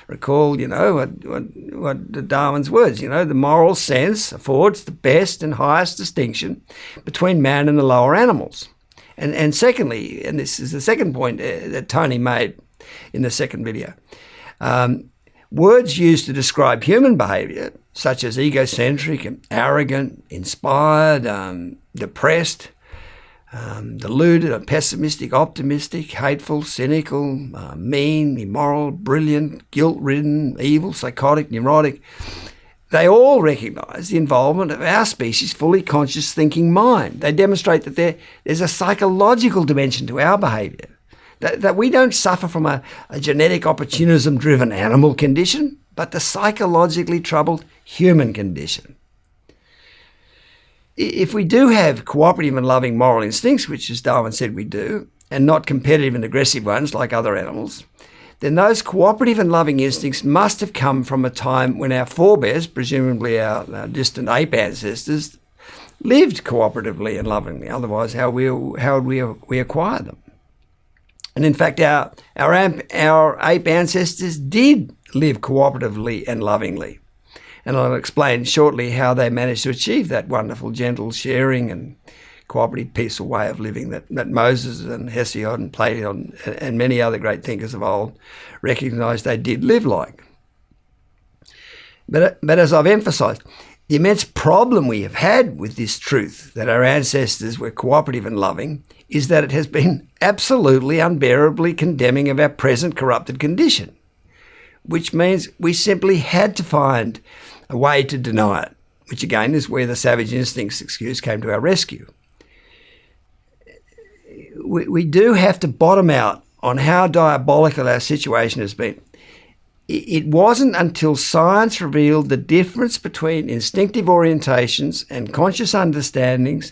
Recall, what Darwin's words, the moral sense affords the best and highest distinction between man and the lower animals. And secondly, and this is the second point that Tony made in the second video, words used to describe human behaviour, such as egocentric and arrogant, inspired, depressed, deluded, pessimistic, optimistic, hateful, cynical, mean, immoral, brilliant, guilt-ridden, evil, psychotic, neurotic, they all recognise the involvement of our species' fully conscious thinking mind. They demonstrate that there's a psychological dimension to our behaviour That we don't suffer from a genetic opportunism-driven animal condition, but the psychologically troubled human condition. If we do have cooperative and loving moral instincts, which as Darwin said we do, and not competitive and aggressive ones like other animals, then those cooperative and loving instincts must have come from a time when our forebears, presumably our distant ape ancestors, lived cooperatively and lovingly. Otherwise, how would we acquire them? And in fact, our ape ancestors did live cooperatively and lovingly. And I'll explain shortly how they managed to achieve that wonderful, gentle sharing and cooperative, peaceful way of living that Moses and Hesiod and Plato and many other great thinkers of old recognised they did live like. But as I've emphasised, the immense problem we have had with this truth that our ancestors were cooperative and loving is that it has been absolutely unbearably condemning of our present corrupted condition, which means we simply had to find a way to deny it, which again is where the savage instincts excuse came to our rescue. We do have to bottom out on how diabolical our situation has been. It wasn't until science revealed the difference between instinctive orientations and conscious understandings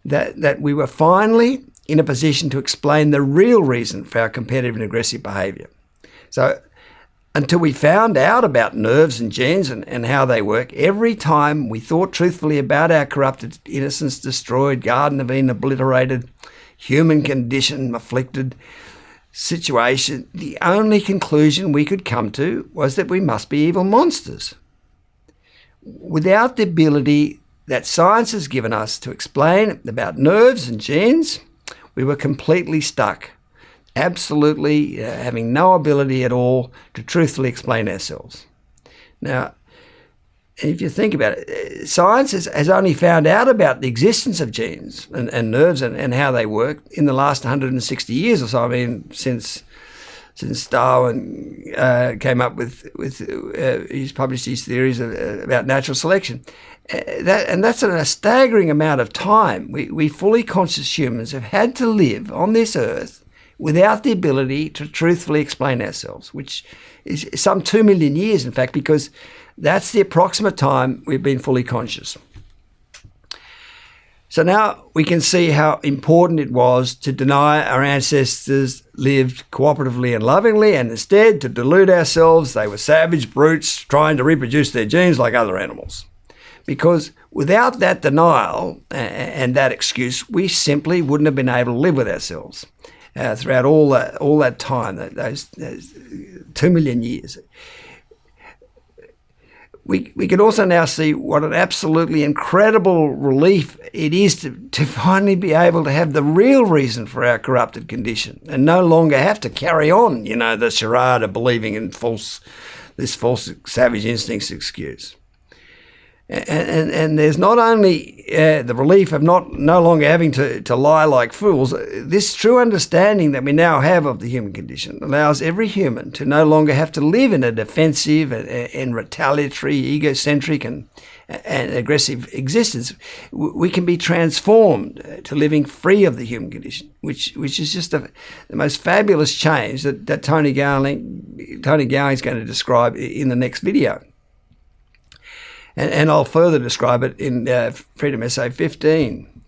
that we were finally in a position to explain the real reason for our competitive and aggressive behaviour. So until we found out about nerves and genes and how they work, every time we thought truthfully about our corrupted, innocence destroyed, Garden of Eden obliterated, human condition afflicted situation, the only conclusion we could come to was that we must be evil monsters. Without the ability that science has given us to explain about nerves and genes, we were completely stuck, absolutely having no ability at all to truthfully explain ourselves. Now, if you think about it, science has only found out about the existence of genes and nerves and how they work in the last 160 years or so. I mean, since Darwin came up with he's published his theories about natural selection. That's a staggering amount of time. We fully conscious humans have had to live on this earth without the ability to truthfully explain ourselves, which is some 2 million years, in fact, because that's the approximate time we've been fully conscious. So now we can see how important it was to deny our ancestors lived cooperatively and lovingly, and instead to delude ourselves they were savage brutes trying to reproduce their genes like other animals. Because without that denial and that excuse, we simply wouldn't have been able to live with ourselves throughout all that time, those 2 million years. We can also now see what an absolutely incredible relief it is to finally be able to have the real reason for our corrupted condition and no longer have to carry on, the charade of believing in this false savage instincts excuse. And there's not only the relief of no longer having to lie like fools, this true understanding that we now have of the human condition allows every human to no longer have to live in a defensive and retaliatory, egocentric and aggressive existence. We can be transformed to living free of the human condition, which is just the most fabulous change that Tony Gowing is going to describe in the next video. And I'll further describe it in Freedom Essay 15.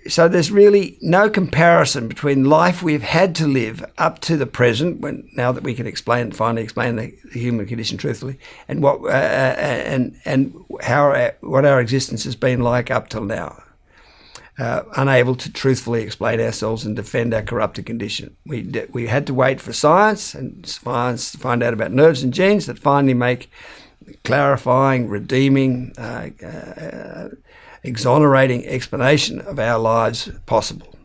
So there's really no comparison between life we've had to live up to the present, now that we can finally explain the human condition truthfully, and what our existence has been like up till now. Unable to truthfully explain ourselves and defend our corrupted condition. We had to wait for science to find out about nerves and genes that finally make clarifying, redeeming, exonerating explanation of our lives possible.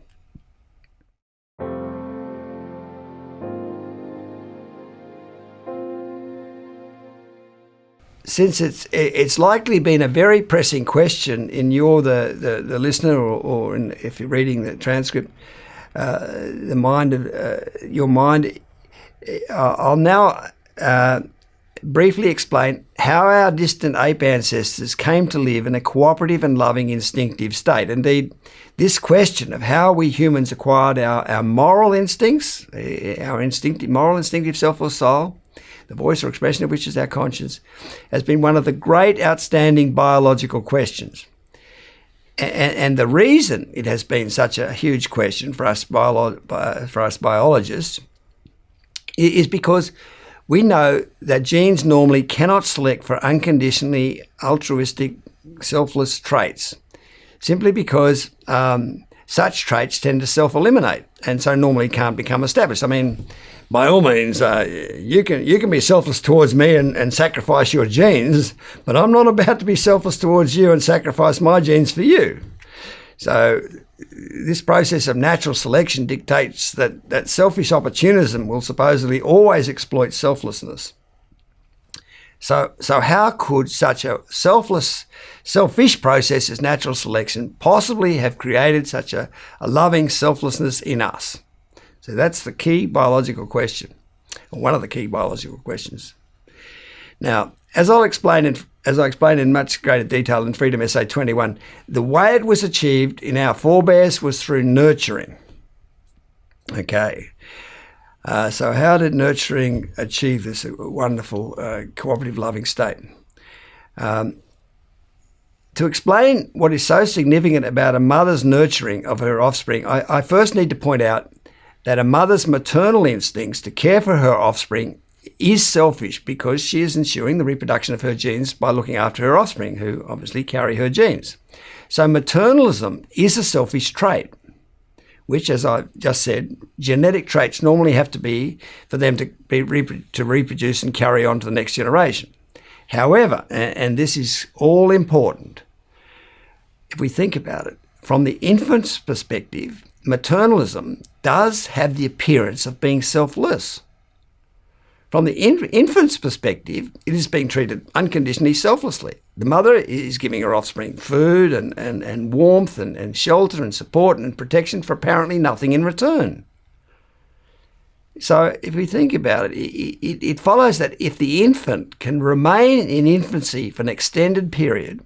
Since it's likely been a very pressing question in the listener or if you're reading the transcript, the mind of your mind, I'll now briefly explain how our distant ape ancestors came to live in a cooperative and loving instinctive state. Indeed, this question of how we humans acquired our moral instincts, our moral instinctive selfless soul, the voice or expression of which is our conscience, has been one of the great outstanding biological questions. And the reason it has been such a huge question for us biologists is because we know that genes normally cannot select for unconditionally altruistic, selfless traits, simply because such traits tend to self-eliminate and so normally can't become established. I mean, by all means, you can be selfless towards me and sacrifice your genes, but I'm not about to be selfless towards you and sacrifice my genes for you. So this process of natural selection dictates that selfish opportunism will supposedly always exploit selflessness. So how could such a selfish process as natural selection possibly have created such a loving selflessness in us? So that's the key biological question, or one of the key biological questions. Now, as I explain in much greater detail in Freedom Essay 21, the way it was achieved in our forebears was through nurturing. Okay. So how did nurturing achieve this wonderful cooperative loving state? To explain what is so significant about a mother's nurturing of her offspring, I first need to point out that a mother's maternal instincts to care for her offspring is selfish because she is ensuring the reproduction of her genes by looking after her offspring, who obviously carry her genes. So maternalism is a selfish trait, which, as I just said, genetic traits normally have to be for them to reproduce and carry on to the next generation. However, and this is all important, if we think about it, from the infant's perspective, maternalism does have the appearance of being selfless. From the infant's perspective, it is being treated unconditionally selflessly. The mother is giving her offspring food and warmth and shelter and support and protection for apparently nothing in return. So if we think about it, it follows that if the infant can remain in infancy for an extended period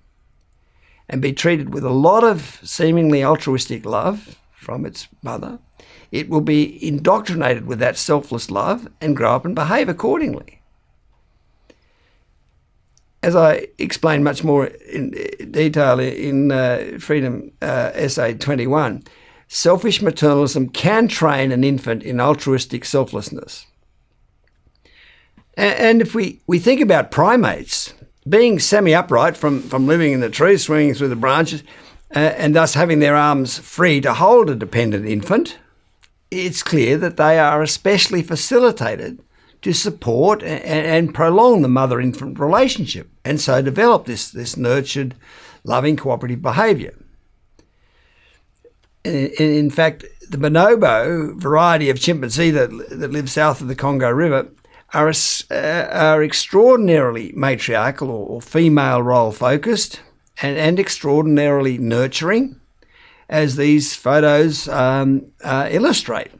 and be treated with a lot of seemingly altruistic love from its mother, it will be indoctrinated with that selfless love and grow up and behave accordingly. As I explain much more in detail in Freedom Essay 21, selfish maternalism can train an infant in altruistic selflessness. And if we think about primates, being semi-upright from living in the trees, swinging through the branches, and thus having their arms free to hold a dependent infant, it's clear that they are especially facilitated to support and prolong the mother-infant relationship, and so develop this nurtured, loving, cooperative behaviour. In fact, the bonobo variety of chimpanzee that lives south of the Congo River are extraordinarily matriarchal or female role-focused and extraordinarily nurturing, as these photos illustrate.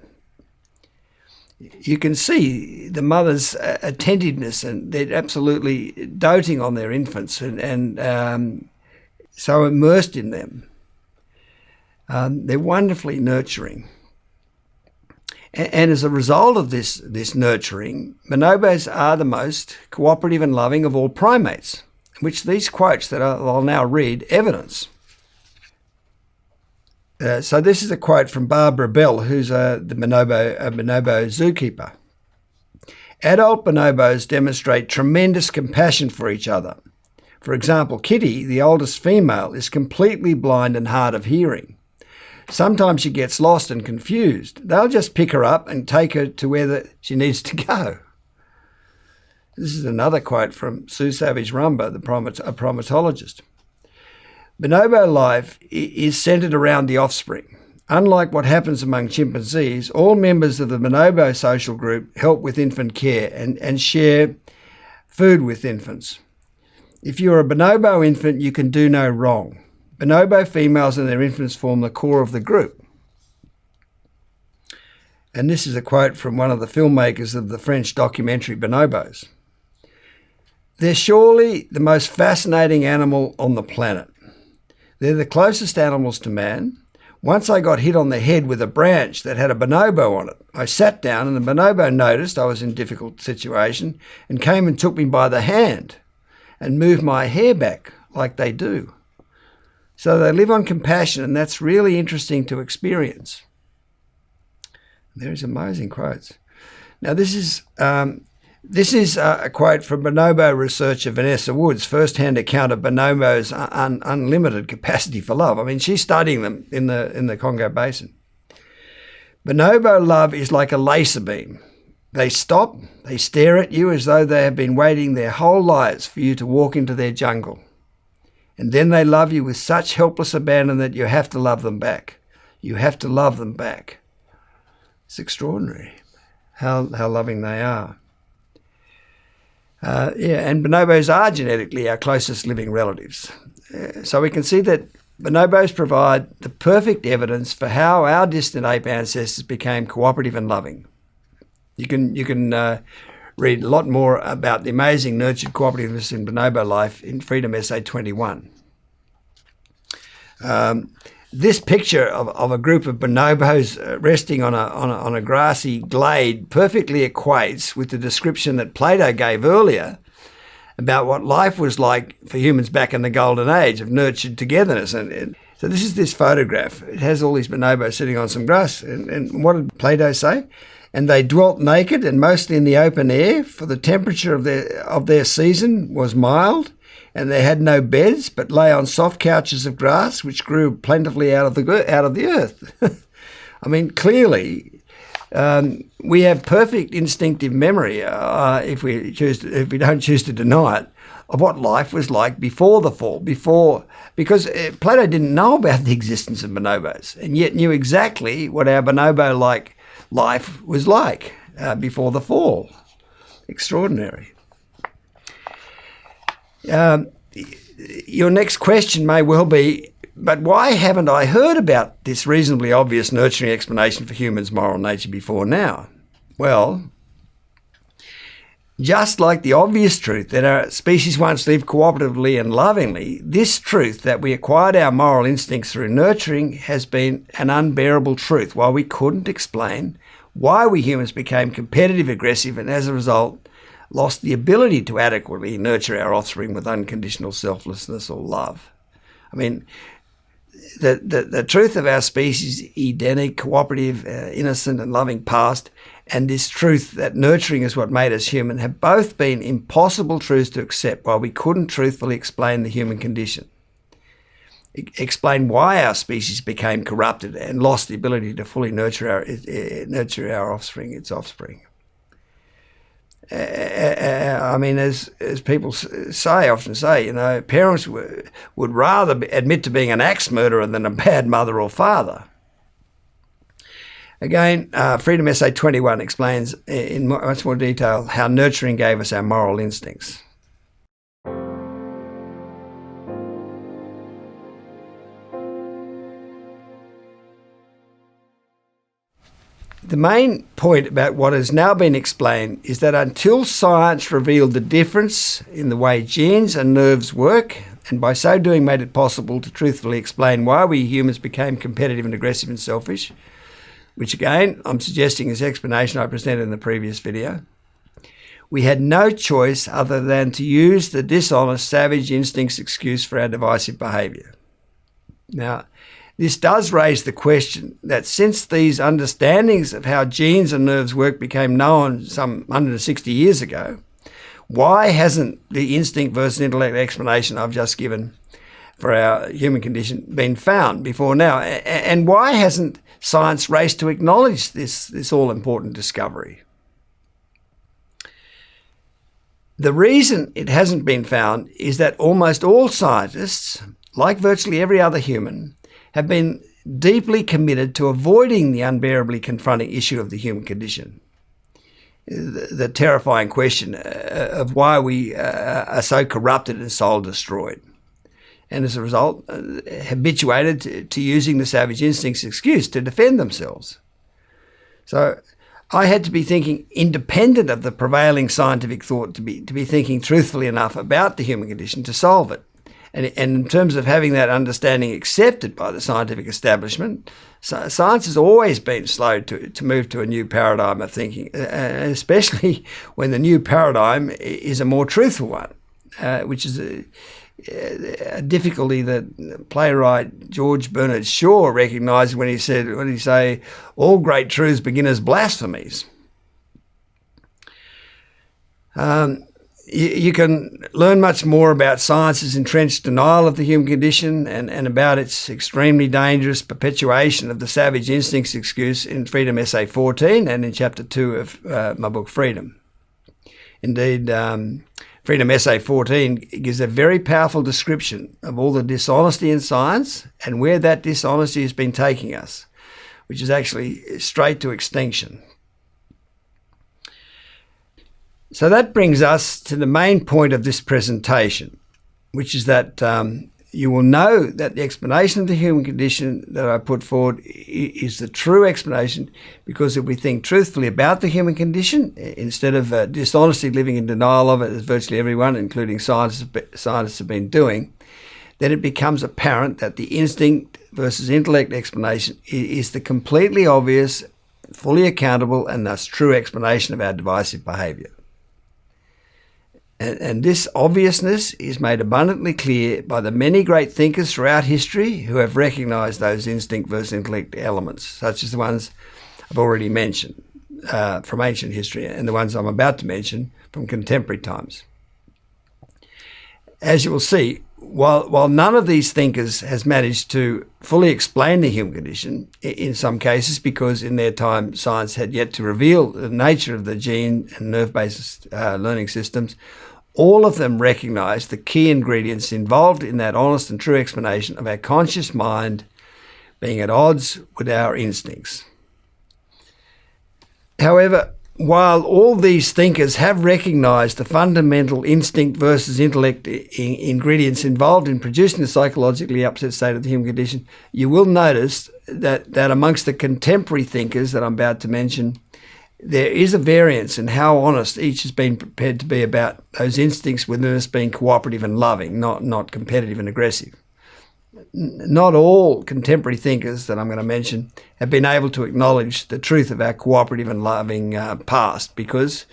You can see the mother's attentiveness, and they're absolutely doting on their infants and so immersed in them. They're wonderfully nurturing. And as a result of this nurturing, bonobos are the most cooperative and loving of all primates, which these quotes that I'll now read evidence. So this is a quote from Barbara Bell, who's a bonobo zookeeper. Adult bonobos demonstrate tremendous compassion for each other. For example, Kitty, the oldest female, is completely blind and hard of hearing. Sometimes she gets lost and confused. They'll just pick her up and take her to where she needs to go. This is another quote from Sue Savage Rumba, a primatologist. Bonobo life is centred around the offspring. Unlike what happens among chimpanzees, all members of the bonobo social group help with infant care and share food with infants. If you're a bonobo infant, you can do no wrong. Bonobo females and their infants form the core of the group. And this is a quote from one of the filmmakers of the French documentary Bonobos. They're surely the most fascinating animal on the planet. They're the closest animals to man. Once I got hit on the head with a branch that had a bonobo on it. I sat down and the bonobo noticed I was in a difficult situation and came and took me by the hand and moved my hair back like they do. So they live on compassion, and that's really interesting to experience. There's amazing quotes. Now this is a quote from bonobo researcher Vanessa Wood's first-hand account of bonobos' unlimited capacity for love. I mean, she's studying them in the Congo Basin. Bonobo love is like a laser beam. They stop, they stare at you as though they have been waiting their whole lives for you to walk into their jungle. And then they love you with such helpless abandon that you have to love them back. You have to love them back. It's extraordinary how loving they are. And bonobos are genetically our closest living relatives. So we can see that bonobos provide the perfect evidence for how our distant ape ancestors became cooperative and loving. You can read a lot more about the amazing nurtured cooperativeness in bonobo life in Freedom Essay 21. This picture of a group of bonobos resting on a grassy glade perfectly equates with the description that Plato gave earlier about what life was like for humans back in the golden age of nurtured togetherness. And so this is this photograph. It has all these bonobos sitting on some grass. And what did Plato say? And they dwelt naked and mostly in the open air, for the temperature of their season was mild, and they had no beds, but lay on soft couches of grass, which grew plentifully out of the earth. I mean, clearly, we have perfect instinctive memory, if we don't choose to deny it, of what life was like before the fall, because Plato didn't know about the existence of bonobos, and yet knew exactly what our bonobo-like life was like before the fall. Extraordinary. Your next question may well be, but why haven't I heard about this reasonably obvious nurturing explanation for humans' moral nature before now? Well, just like the obvious truth that our species once lived cooperatively and lovingly, this truth that we acquired our moral instincts through nurturing has been an unbearable truth, while we couldn't explain why we humans became competitive, aggressive, and as a result lost the ability to adequately nurture our offspring with unconditional selflessness or love. I mean, the truth of our species' Edenic, cooperative, innocent and loving past, and this truth that nurturing is what made us human, have both been impossible truths to accept, while we couldn't truthfully explain the human condition. Explain why our species became corrupted and lost the ability to fully nurture our offspring, its offspring. I mean, as people often say, you know, parents would rather admit to being an axe murderer than a bad mother or father. Again, Freedom Essay 21 explains in much more detail how nurturing gave us our moral instincts. The main point about what has now been explained is that until science revealed the difference in the way genes and nerves work, and by so doing made it possible to truthfully explain why we humans became competitive and aggressive and selfish, which again I'm suggesting is the explanation I presented in the previous video, we had no choice other than to use the dishonest, savage instincts excuse for our divisive behaviour. Now, this does raise the question that since these understandings of how genes and nerves work became known some 160 years ago, why hasn't the instinct versus intellect explanation I've just given for our human condition been found before now? And why hasn't science raced to acknowledge this all-important discovery? The reason it hasn't been found is that almost all scientists, like virtually every other human, have been deeply committed to avoiding the unbearably confronting issue of the human condition, the terrifying question of why we are so corrupted and soul destroyed, and as a result habituated to using the savage instincts excuse to defend themselves. So I had to be thinking independent of the prevailing scientific thought to be thinking truthfully enough about the human condition to solve it. And in terms of having that understanding accepted by the scientific establishment, science has always been slow to move to a new paradigm of thinking, especially when the new paradigm is a more truthful one, which is a difficulty that playwright George Bernard Shaw recognised when he said, all great truths begin as blasphemies. You can learn much more about science's entrenched denial of the human condition and about its extremely dangerous perpetuation of the savage instincts excuse in Freedom Essay 14 and in Chapter 2 of my book Freedom. Indeed, Freedom Essay 14 gives a very powerful description of all the dishonesty in science and where that dishonesty has been taking us, which is actually straight to extinction. So that brings us to the main point of this presentation, which is that you will know that the explanation of the human condition that I put forward is the true explanation, because if we think truthfully about the human condition, instead of dishonestly living in denial of it, as virtually everyone, including scientists have been doing, then it becomes apparent that the instinct versus intellect explanation is the completely obvious, fully accountable, and thus true explanation of our divisive behaviour. And this obviousness is made abundantly clear by the many great thinkers throughout history who have recognised those instinct versus intellect elements, such as the ones I've already mentioned from ancient history and the ones I'm about to mention from contemporary times. As you will see, while none of these thinkers has managed to fully explain the human condition, in some cases because in their time science had yet to reveal the nature of the gene and nerve-based learning systems, all of them recognise the key ingredients involved in that honest and true explanation of our conscious mind being at odds with our instincts. However, while all these thinkers have recognised the fundamental instinct versus intellect ingredients involved in producing the psychologically upset state of the human condition, you will notice that amongst the contemporary thinkers that I'm about to mention, there is a variance in how honest each has been prepared to be about those instincts within us being cooperative and loving, not competitive and aggressive. Not all contemporary thinkers that I'm going to mention have been able to acknowledge the truth of our cooperative and loving past, because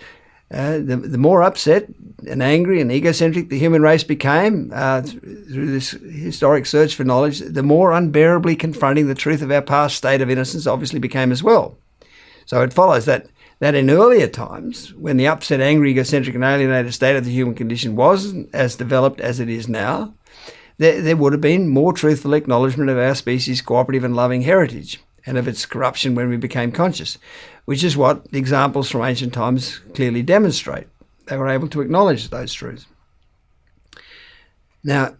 the more upset and angry and egocentric the human race became through this historic search for knowledge, the more unbearably confronting the truth of our past state of innocence obviously became as well. So it follows that in earlier times, when the upset, angry, egocentric and alienated state of the human condition wasn't as developed as it is now, there would have been more truthful acknowledgement of our species' cooperative and loving heritage and of its corruption when we became conscious, which is what the examples from ancient times clearly demonstrate. They were able to acknowledge those truths. Now,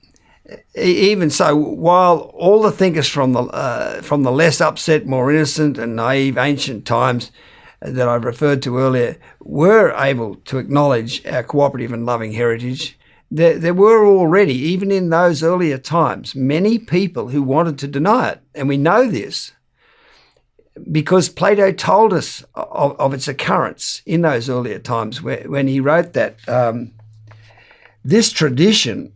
even so, while all the thinkers from the less upset, more innocent and naive ancient times that I've referred to earlier were able to acknowledge our cooperative and loving heritage, there were already, even in those earlier times, many people who wanted to deny it. And we know this because Plato told us of its occurrence in those earlier times when he wrote that this tradition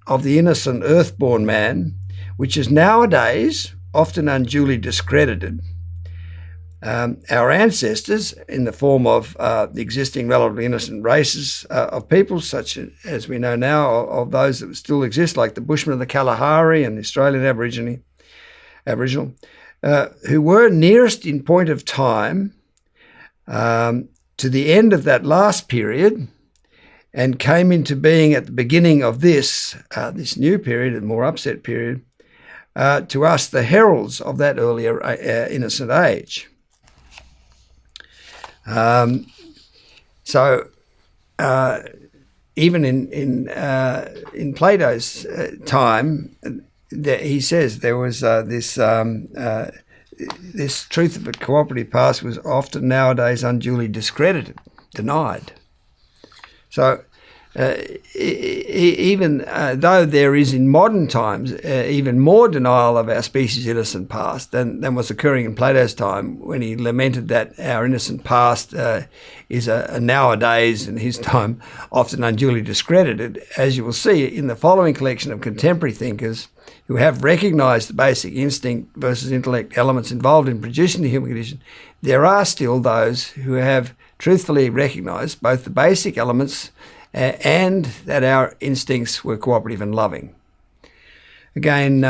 of the innocent earthborn man, which is nowadays often unduly discredited, our ancestors, in the form of the existing relatively innocent races of people, such as we know now of those that still exist, like the Bushmen of the Kalahari and the Australian Aboriginal, who were nearest in point of time to the end of that last period and came into being at the beginning of this new period, a more upset period, to us the heralds of that earlier innocent age. So even in Plato's time, he says there was this truth of a cooperative past was often nowadays unduly discredited, denied. So Even though there is in modern times even more denial of our species' innocent past than was occurring in Plato's time, when he lamented that our innocent past is nowadays, in his time, often unduly discredited, as you will see in the following collection of contemporary thinkers who have recognised the basic instinct versus intellect elements involved in producing the human condition, there are still those who have truthfully recognised both the basic elements and that our instincts were cooperative and loving. Again,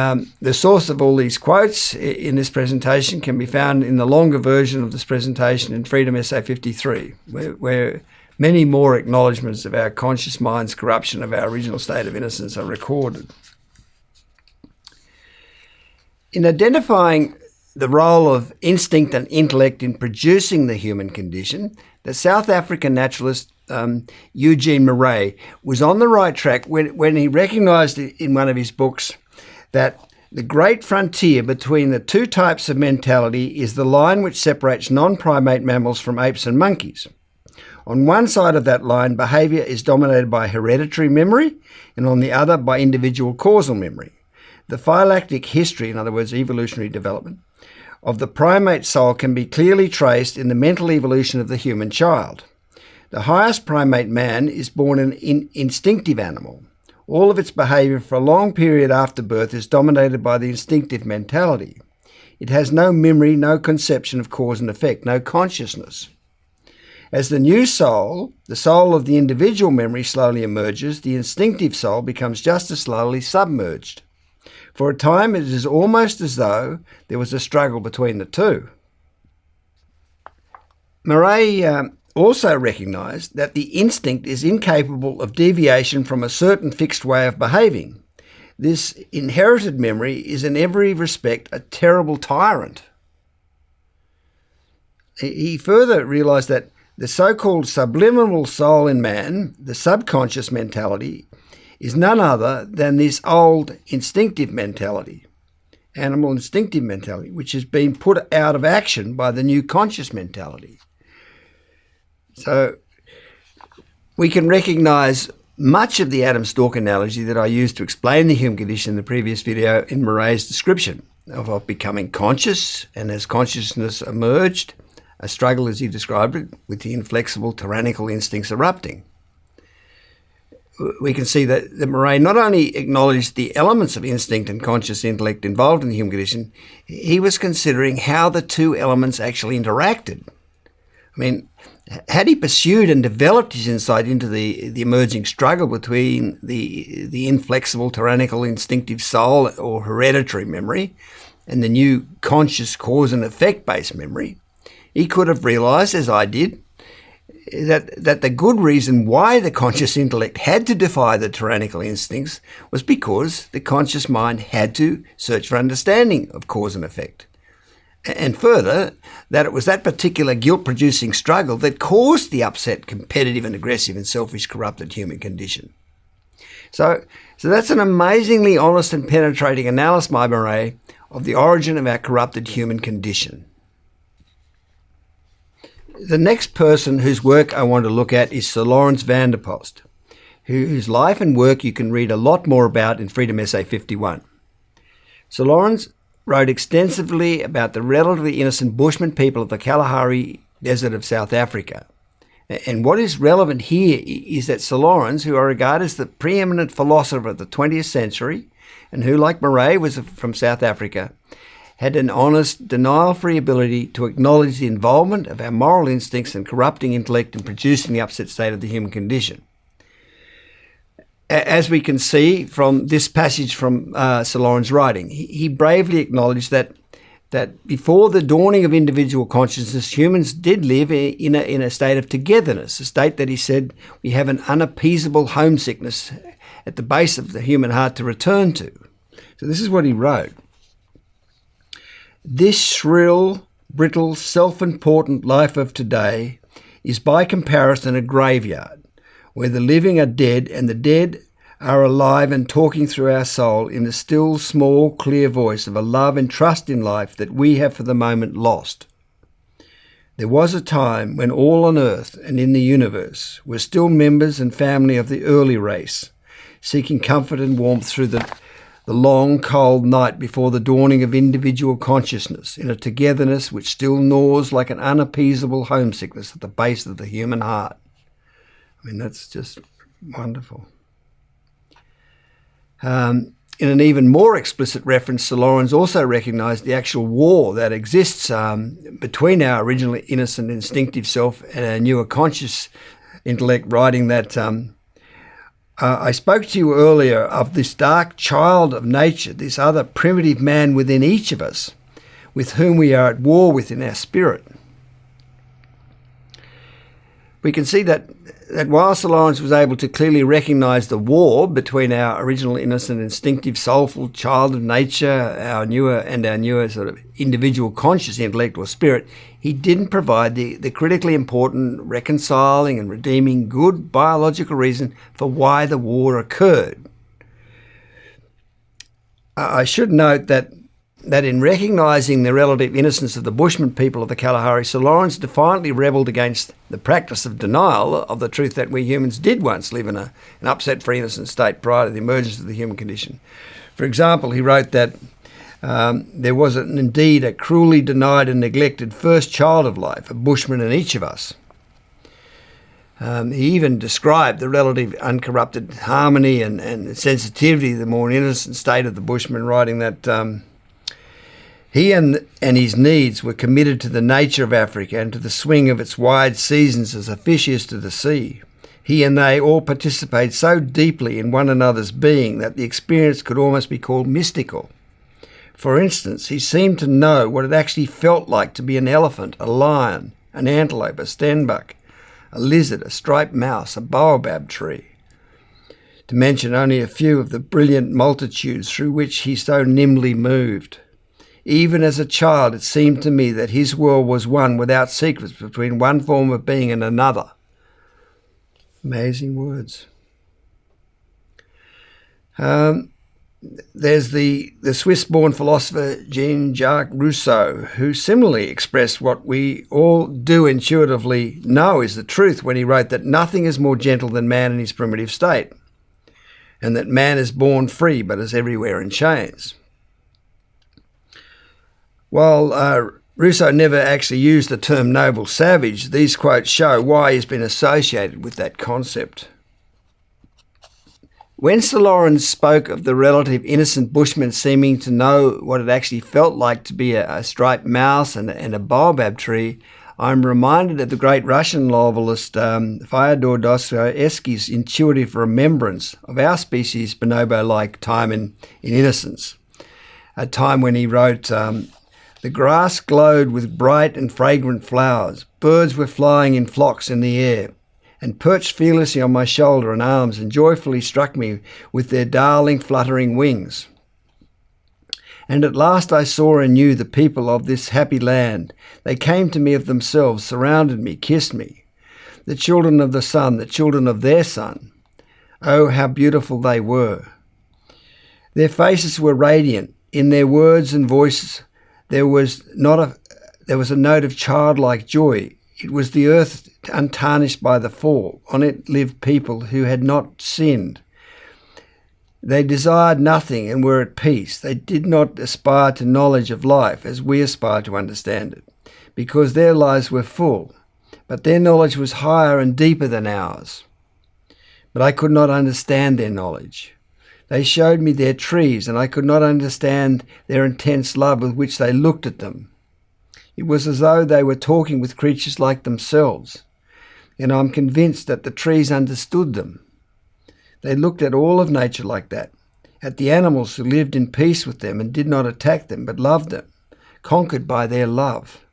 the source of all these quotes in this presentation can be found in the longer version of this presentation in Freedom Essay 53, where many more acknowledgments of our conscious mind's corruption of our original state of innocence are recorded. In identifying the role of instinct and intellect in producing the human condition, the South African naturalist Eugene Maury was on the right track when he recognised in one of his books that the great frontier between the two types of mentality is the line which separates non-primate mammals from apes and monkeys. On one side of that line, behaviour is dominated by hereditary memory, and on the other by individual causal memory. The phylactic history, in other words, evolutionary development, of the primate soul can be clearly traced in the mental evolution of the human child. The highest primate man is born an instinctive animal. All of its behaviour for a long period after birth is dominated by the instinctive mentality. It has no memory, no conception of cause and effect, no consciousness. As the new soul, the soul of the individual memory, slowly emerges, the instinctive soul becomes just as slowly submerged. For a time, it is almost as though there was a struggle between the two. Maury also recognised that the instinct is incapable of deviation from a certain fixed way of behaving. This inherited memory is in every respect a terrible tyrant. He further realised that the so-called subliminal soul in man, the subconscious mentality, is none other than this old instinctive mentality, animal instinctive mentality, which has been put out of action by the new conscious mentality. So we can recognise much of the Adam Stalk analogy that I used to explain the human condition in the previous video in Murray's description of becoming conscious, and as consciousness emerged, a struggle, as he described it, with the inflexible tyrannical instincts erupting. We can see that Maury not only acknowledged the elements of instinct and conscious intellect involved in the human condition, he was considering how the two elements actually interacted. I mean, had he pursued and developed his insight into the emerging struggle between the inflexible tyrannical instinctive soul or hereditary memory and the new conscious cause and effect based memory, he could have realised, as I did, that the good reason why the conscious intellect had to defy the tyrannical instincts was because the conscious mind had to search for understanding of cause and effect. And further, that it was that particular guilt-producing struggle that caused the upset, competitive and aggressive and selfish corrupted human condition. So that's an amazingly honest and penetrating analysis by Maury of the origin of our corrupted human condition. The next person whose work I want to look at is Sir Lawrence van der Post, whose life and work you can read a lot more about in Freedom Essay 51. Sir Lawrence wrote extensively about the relatively innocent Bushmen people of the Kalahari Desert of South Africa. And what is relevant here is that Sir Lawrence, who I regard as the preeminent philosopher of the 20th century, and who, like Maury, was from South Africa, had an honest, denial-free ability to acknowledge the involvement of our moral instincts and corrupting intellect in producing the upset state of the human condition. As we can see from this passage from Sir Lawrence's writing, he bravely acknowledged that before the dawning of individual consciousness, humans did live in a state of togetherness, a state that he said we have an unappeasable homesickness at the base of the human heart to return to. So this is what he wrote. This shrill, brittle, self-important life of today is by comparison a graveyard, where the living are dead and the dead are alive and talking through our soul in the still, small, clear voice of a love and trust in life that we have for the moment lost. There was a time when all on Earth and in the universe were still members and family of the early race, seeking comfort and warmth through the long, cold night before the dawning of individual consciousness, in a togetherness which still gnaws like an unappeasable homesickness at the base of the human heart. I mean, that's just wonderful. In an even more explicit reference, Solange also recognised the actual war that exists between our originally innocent instinctive self and our newer conscious intellect, writing that I spoke to you earlier of this dark child of nature, this other primitive man within each of us, with whom we are at war within our spirit. We can see that while Solange was able to clearly recognise the war between our original innocent, instinctive, soulful child of nature, our newer sort of individual conscious intellect or spirit, he didn't provide the critically important reconciling and redeeming good biological reason for why the war occurred. I should note that in recognising the relative innocence of the Bushmen people of the Kalahari, Solange defiantly rebelled against the practice of denial of the truth that we humans did once live in an upset-free innocent state prior to the emergence of the human condition. For example, he wrote that there was indeed a cruelly denied and neglected first child of life, a Bushman in each of us. He even described the relative uncorrupted harmony and sensitivity of the more innocent state of the Bushman, writing that he and his needs were committed to the nature of Africa and to the swing of its wide seasons as a fish is to the sea. He and they all participate so deeply in one another's being that the experience could almost be called mystical. For instance, he seemed to know what it actually felt like to be an elephant, a lion, an antelope, a stenbuck, a lizard, a striped mouse, a baobab tree, to mention only a few of the brilliant multitudes through which he so nimbly moved. Even as a child, it seemed to me that his world was one without secrets between one form of being and another. Amazing words. There's the Swiss-born philosopher Jean-Jacques Rousseau, who similarly expressed what we all do intuitively know is the truth when he wrote that nothing is more gentle than man in his primitive state, and that man is born free but is everywhere in chains. While Rousseau never actually used the term noble savage, these quotes show why he's been associated with that concept. When Solange spoke of the relative innocent Bushman seeming to know what it actually felt like to be a striped mouse and a baobab tree, I'm reminded of the great Russian novelist Fyodor Dostoevsky's intuitive remembrance of our species' bonobo-like time in Innocence, a time when he wrote, the grass glowed with bright and fragrant flowers, birds were flying in flocks in the air, and perched fearlessly on my shoulder and arms and joyfully struck me with their darling fluttering wings. And at last I saw and knew the people of this happy land. They came to me of themselves, surrounded me, kissed me. The children of the sun, the children of their son. Oh, how beautiful they were. Their faces were radiant. In their words and voices there was a note of childlike joy. It was the earth untarnished by the fall. On it lived people who had not sinned. They desired nothing and were at peace. They did not aspire to knowledge of life as we aspire to understand it, because their lives were full, but their knowledge was higher and deeper than ours. But I could not understand their knowledge. They showed me their trees, and I could not understand their intense love with which they looked at them. It was as though they were talking with creatures like themselves, and I'm convinced that the trees understood them. They looked at all of nature like that, at the animals who lived in peace with them and did not attack them, but loved them, conquered by their love.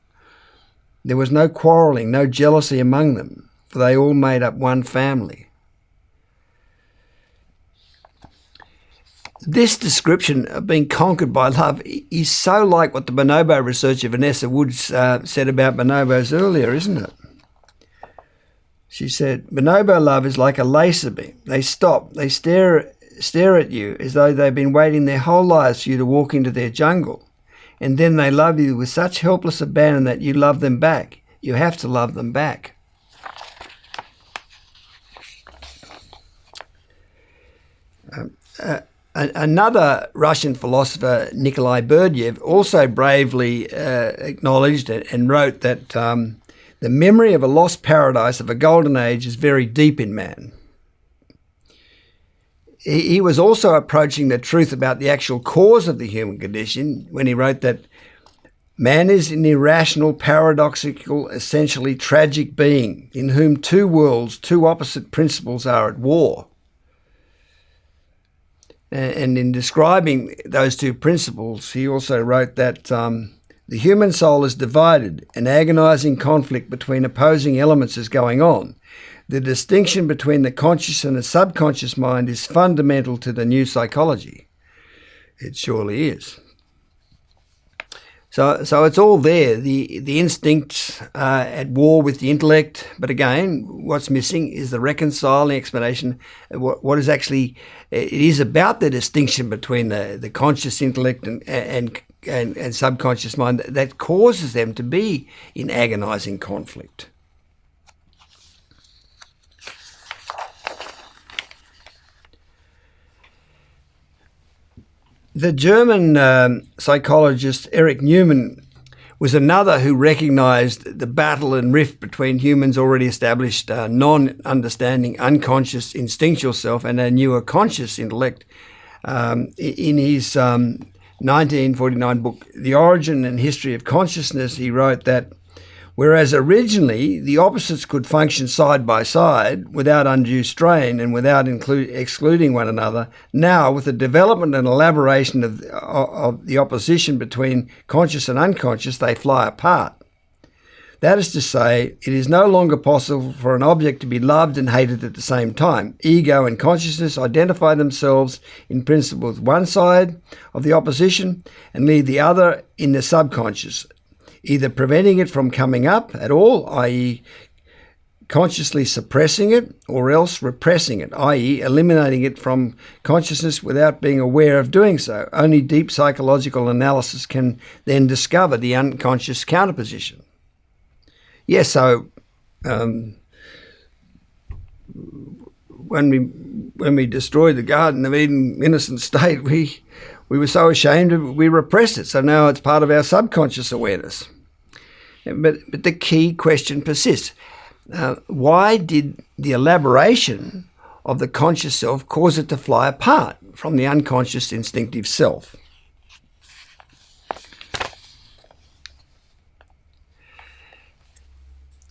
There was no quarrelling, no jealousy among them, for they all made up one family. This description of being conquered by love is so like what the bonobo researcher Vanessa Woods said about bonobos earlier, isn't it? She said, bonobo love is like a laser beam. They stop, they stare at you as though they've been waiting their whole lives for you to walk into their jungle. And then they love you with such helpless abandon that you love them back. you have to love them back. Another Russian philosopher, Nikolai Berdyaev, also bravely acknowledged and wrote that the memory of a lost paradise of a golden age is very deep in man. He was also approaching the truth about the actual cause of the human condition when he wrote that man is an irrational, paradoxical, essentially tragic being in whom two worlds, two opposite principles are at war. And in describing those two principles, he also wrote that the human soul is divided, an agonizing conflict between opposing elements is going on. The distinction between the conscious and the subconscious mind is fundamental to the new psychology. It surely is. So it's all there, the instinct at war with the intellect. But again, what's missing is the reconciling explanation. What is actually, it is about the distinction between the conscious intellect and subconscious mind that causes them to be in agonizing conflict. The German psychologist Erich Neumann was another who recognized the battle and rift between humans' already established non-understanding, unconscious, instinctual self and a newer conscious intellect. In his 1949 book, The Origin and History of Consciousness, he wrote that whereas originally the opposites could function side by side without undue strain and without excluding one another, now with the development and elaboration of the opposition between conscious and unconscious, they fly apart. That is to say, it is no longer possible for an object to be loved and hated at the same time. Ego and consciousness identify themselves in principle with one side of the opposition and leave the other in the subconscious, either preventing it from coming up at all, i.e. consciously suppressing it, or else repressing it, i.e. eliminating it from consciousness without being aware of doing so. Only deep psychological analysis can then discover the unconscious counterposition. Yes, so when we destroyed the Garden of Eden innocent state, we were so ashamed we repressed it. So now it's part of our subconscious awareness. But the key question persists. Why did the elaboration of the conscious self cause it to fly apart from the unconscious instinctive self?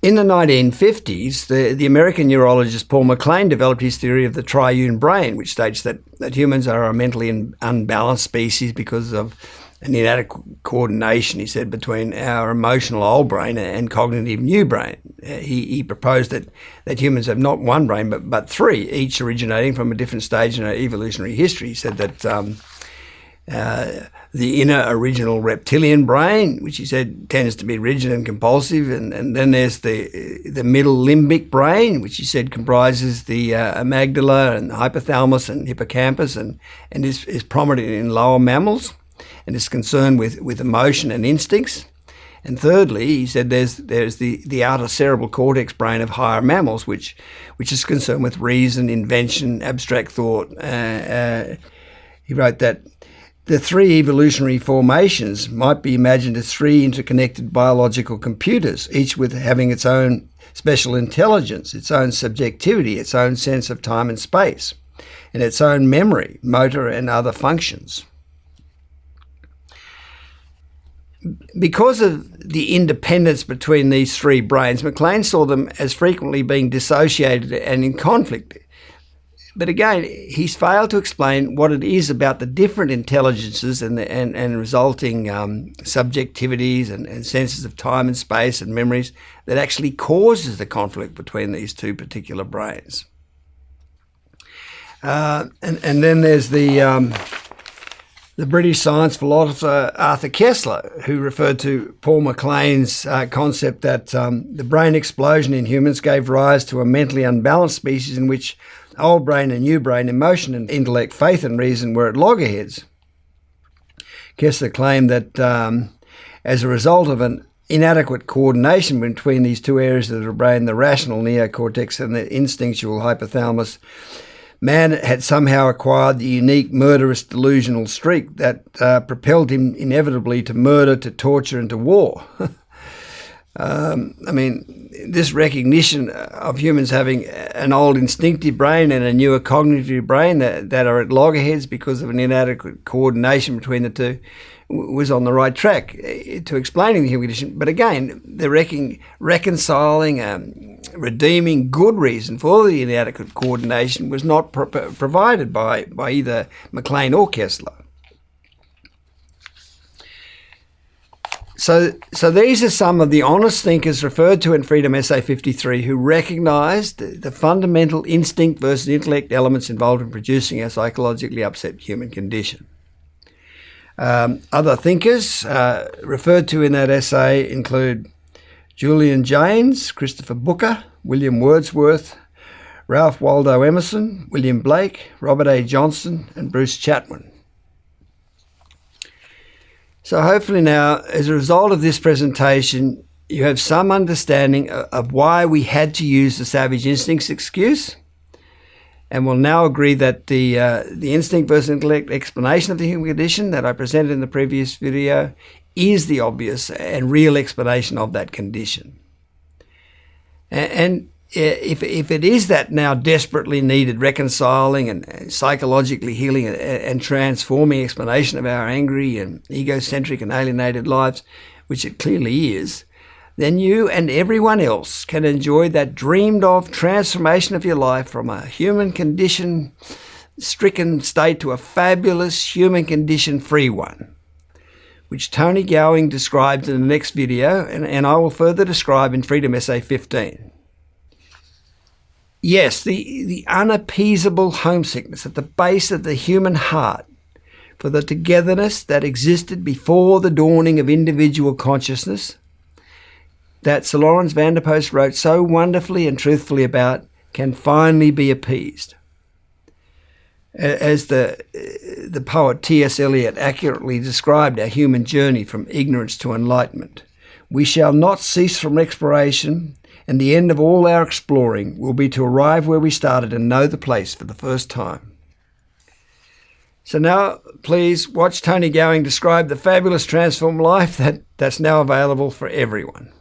In the 1950s, the American neurologist Paul MacLean developed his theory of the triune brain, which states that humans are a mentally unbalanced species because of an inadequate coordination, he said, between our emotional old brain and cognitive new brain. He proposed that humans have not one brain, but three, each originating from a different stage in our evolutionary history. He said that the inner original reptilian brain, which he said tends to be rigid and compulsive, and then there's the middle limbic brain, which he said comprises the amygdala and the hypothalamus and hippocampus and is prominent in lower mammals and is concerned with emotion and instincts. And thirdly, he said there's the outer cerebral cortex brain of higher mammals, which is concerned with reason, invention, abstract thought. He wrote that the three evolutionary formations might be imagined as three interconnected biological computers, each with having its own special intelligence, its own subjectivity, its own sense of time and space, and its own memory, motor and other functions. Because of the independence between these three brains, MacLean saw them as frequently being dissociated and in conflict. But again, he's failed to explain what it is about the different intelligences and resulting subjectivities and senses of time and space and memories that actually causes the conflict between these two particular brains. And then there's the British science philosopher Arthur Koestler, who referred to Paul MacLean's concept that the brain explosion in humans gave rise to a mentally unbalanced species in which old brain and new brain, emotion and intellect, faith and reason were at loggerheads. Koestler claimed that as a result of an inadequate coordination between these two areas of the brain, the rational neocortex and the instinctual hypothalamus, man had somehow acquired the unique murderous delusional streak that propelled him inevitably to murder, to torture, and to war. This recognition of humans having an old instinctive brain and a newer cognitive brain that are at loggerheads because of an inadequate coordination between the two was on the right track to explaining the human condition. But again, the reconciling, redeeming good reason for the inadequate coordination was not provided by either MacLean or Kessler. So these are some of the honest thinkers referred to in Freedom Essay 53 who recognised the fundamental instinct versus intellect elements involved in producing a psychologically upset human condition. Other thinkers referred to in that essay include Julian Jaynes, Christopher Booker, William Wordsworth, Ralph Waldo Emerson, William Blake, Robert A. Johnson, and Bruce Chatwin. So hopefully now, as a result of this presentation, you have some understanding of why we had to use the savage instincts excuse, and will now agree that the instinct versus intellect explanation of the human condition that I presented in the previous video is the obvious and real explanation of that condition. And if it is that now desperately needed reconciling and psychologically healing and transforming explanation of our angry and egocentric and alienated lives, which it clearly is, then you and everyone else can enjoy that dreamed of transformation of your life from a human condition stricken state to a fabulous human condition free one, which Tony Gowing describes in the next video, and I will further describe in Freedom Essay 15. Yes, the unappeasable homesickness at the base of the human heart for the togetherness that existed before the dawning of individual consciousness that Sir Lawrence van der Post wrote so wonderfully and truthfully about can finally be appeased. As the poet T.S. Eliot accurately described our human journey from ignorance to enlightenment, we shall not cease from exploration, and the end of all our exploring will be to arrive where we started and know the place for the first time. So now, please watch Tony Gowing describe the fabulous transformed life that's now available for everyone.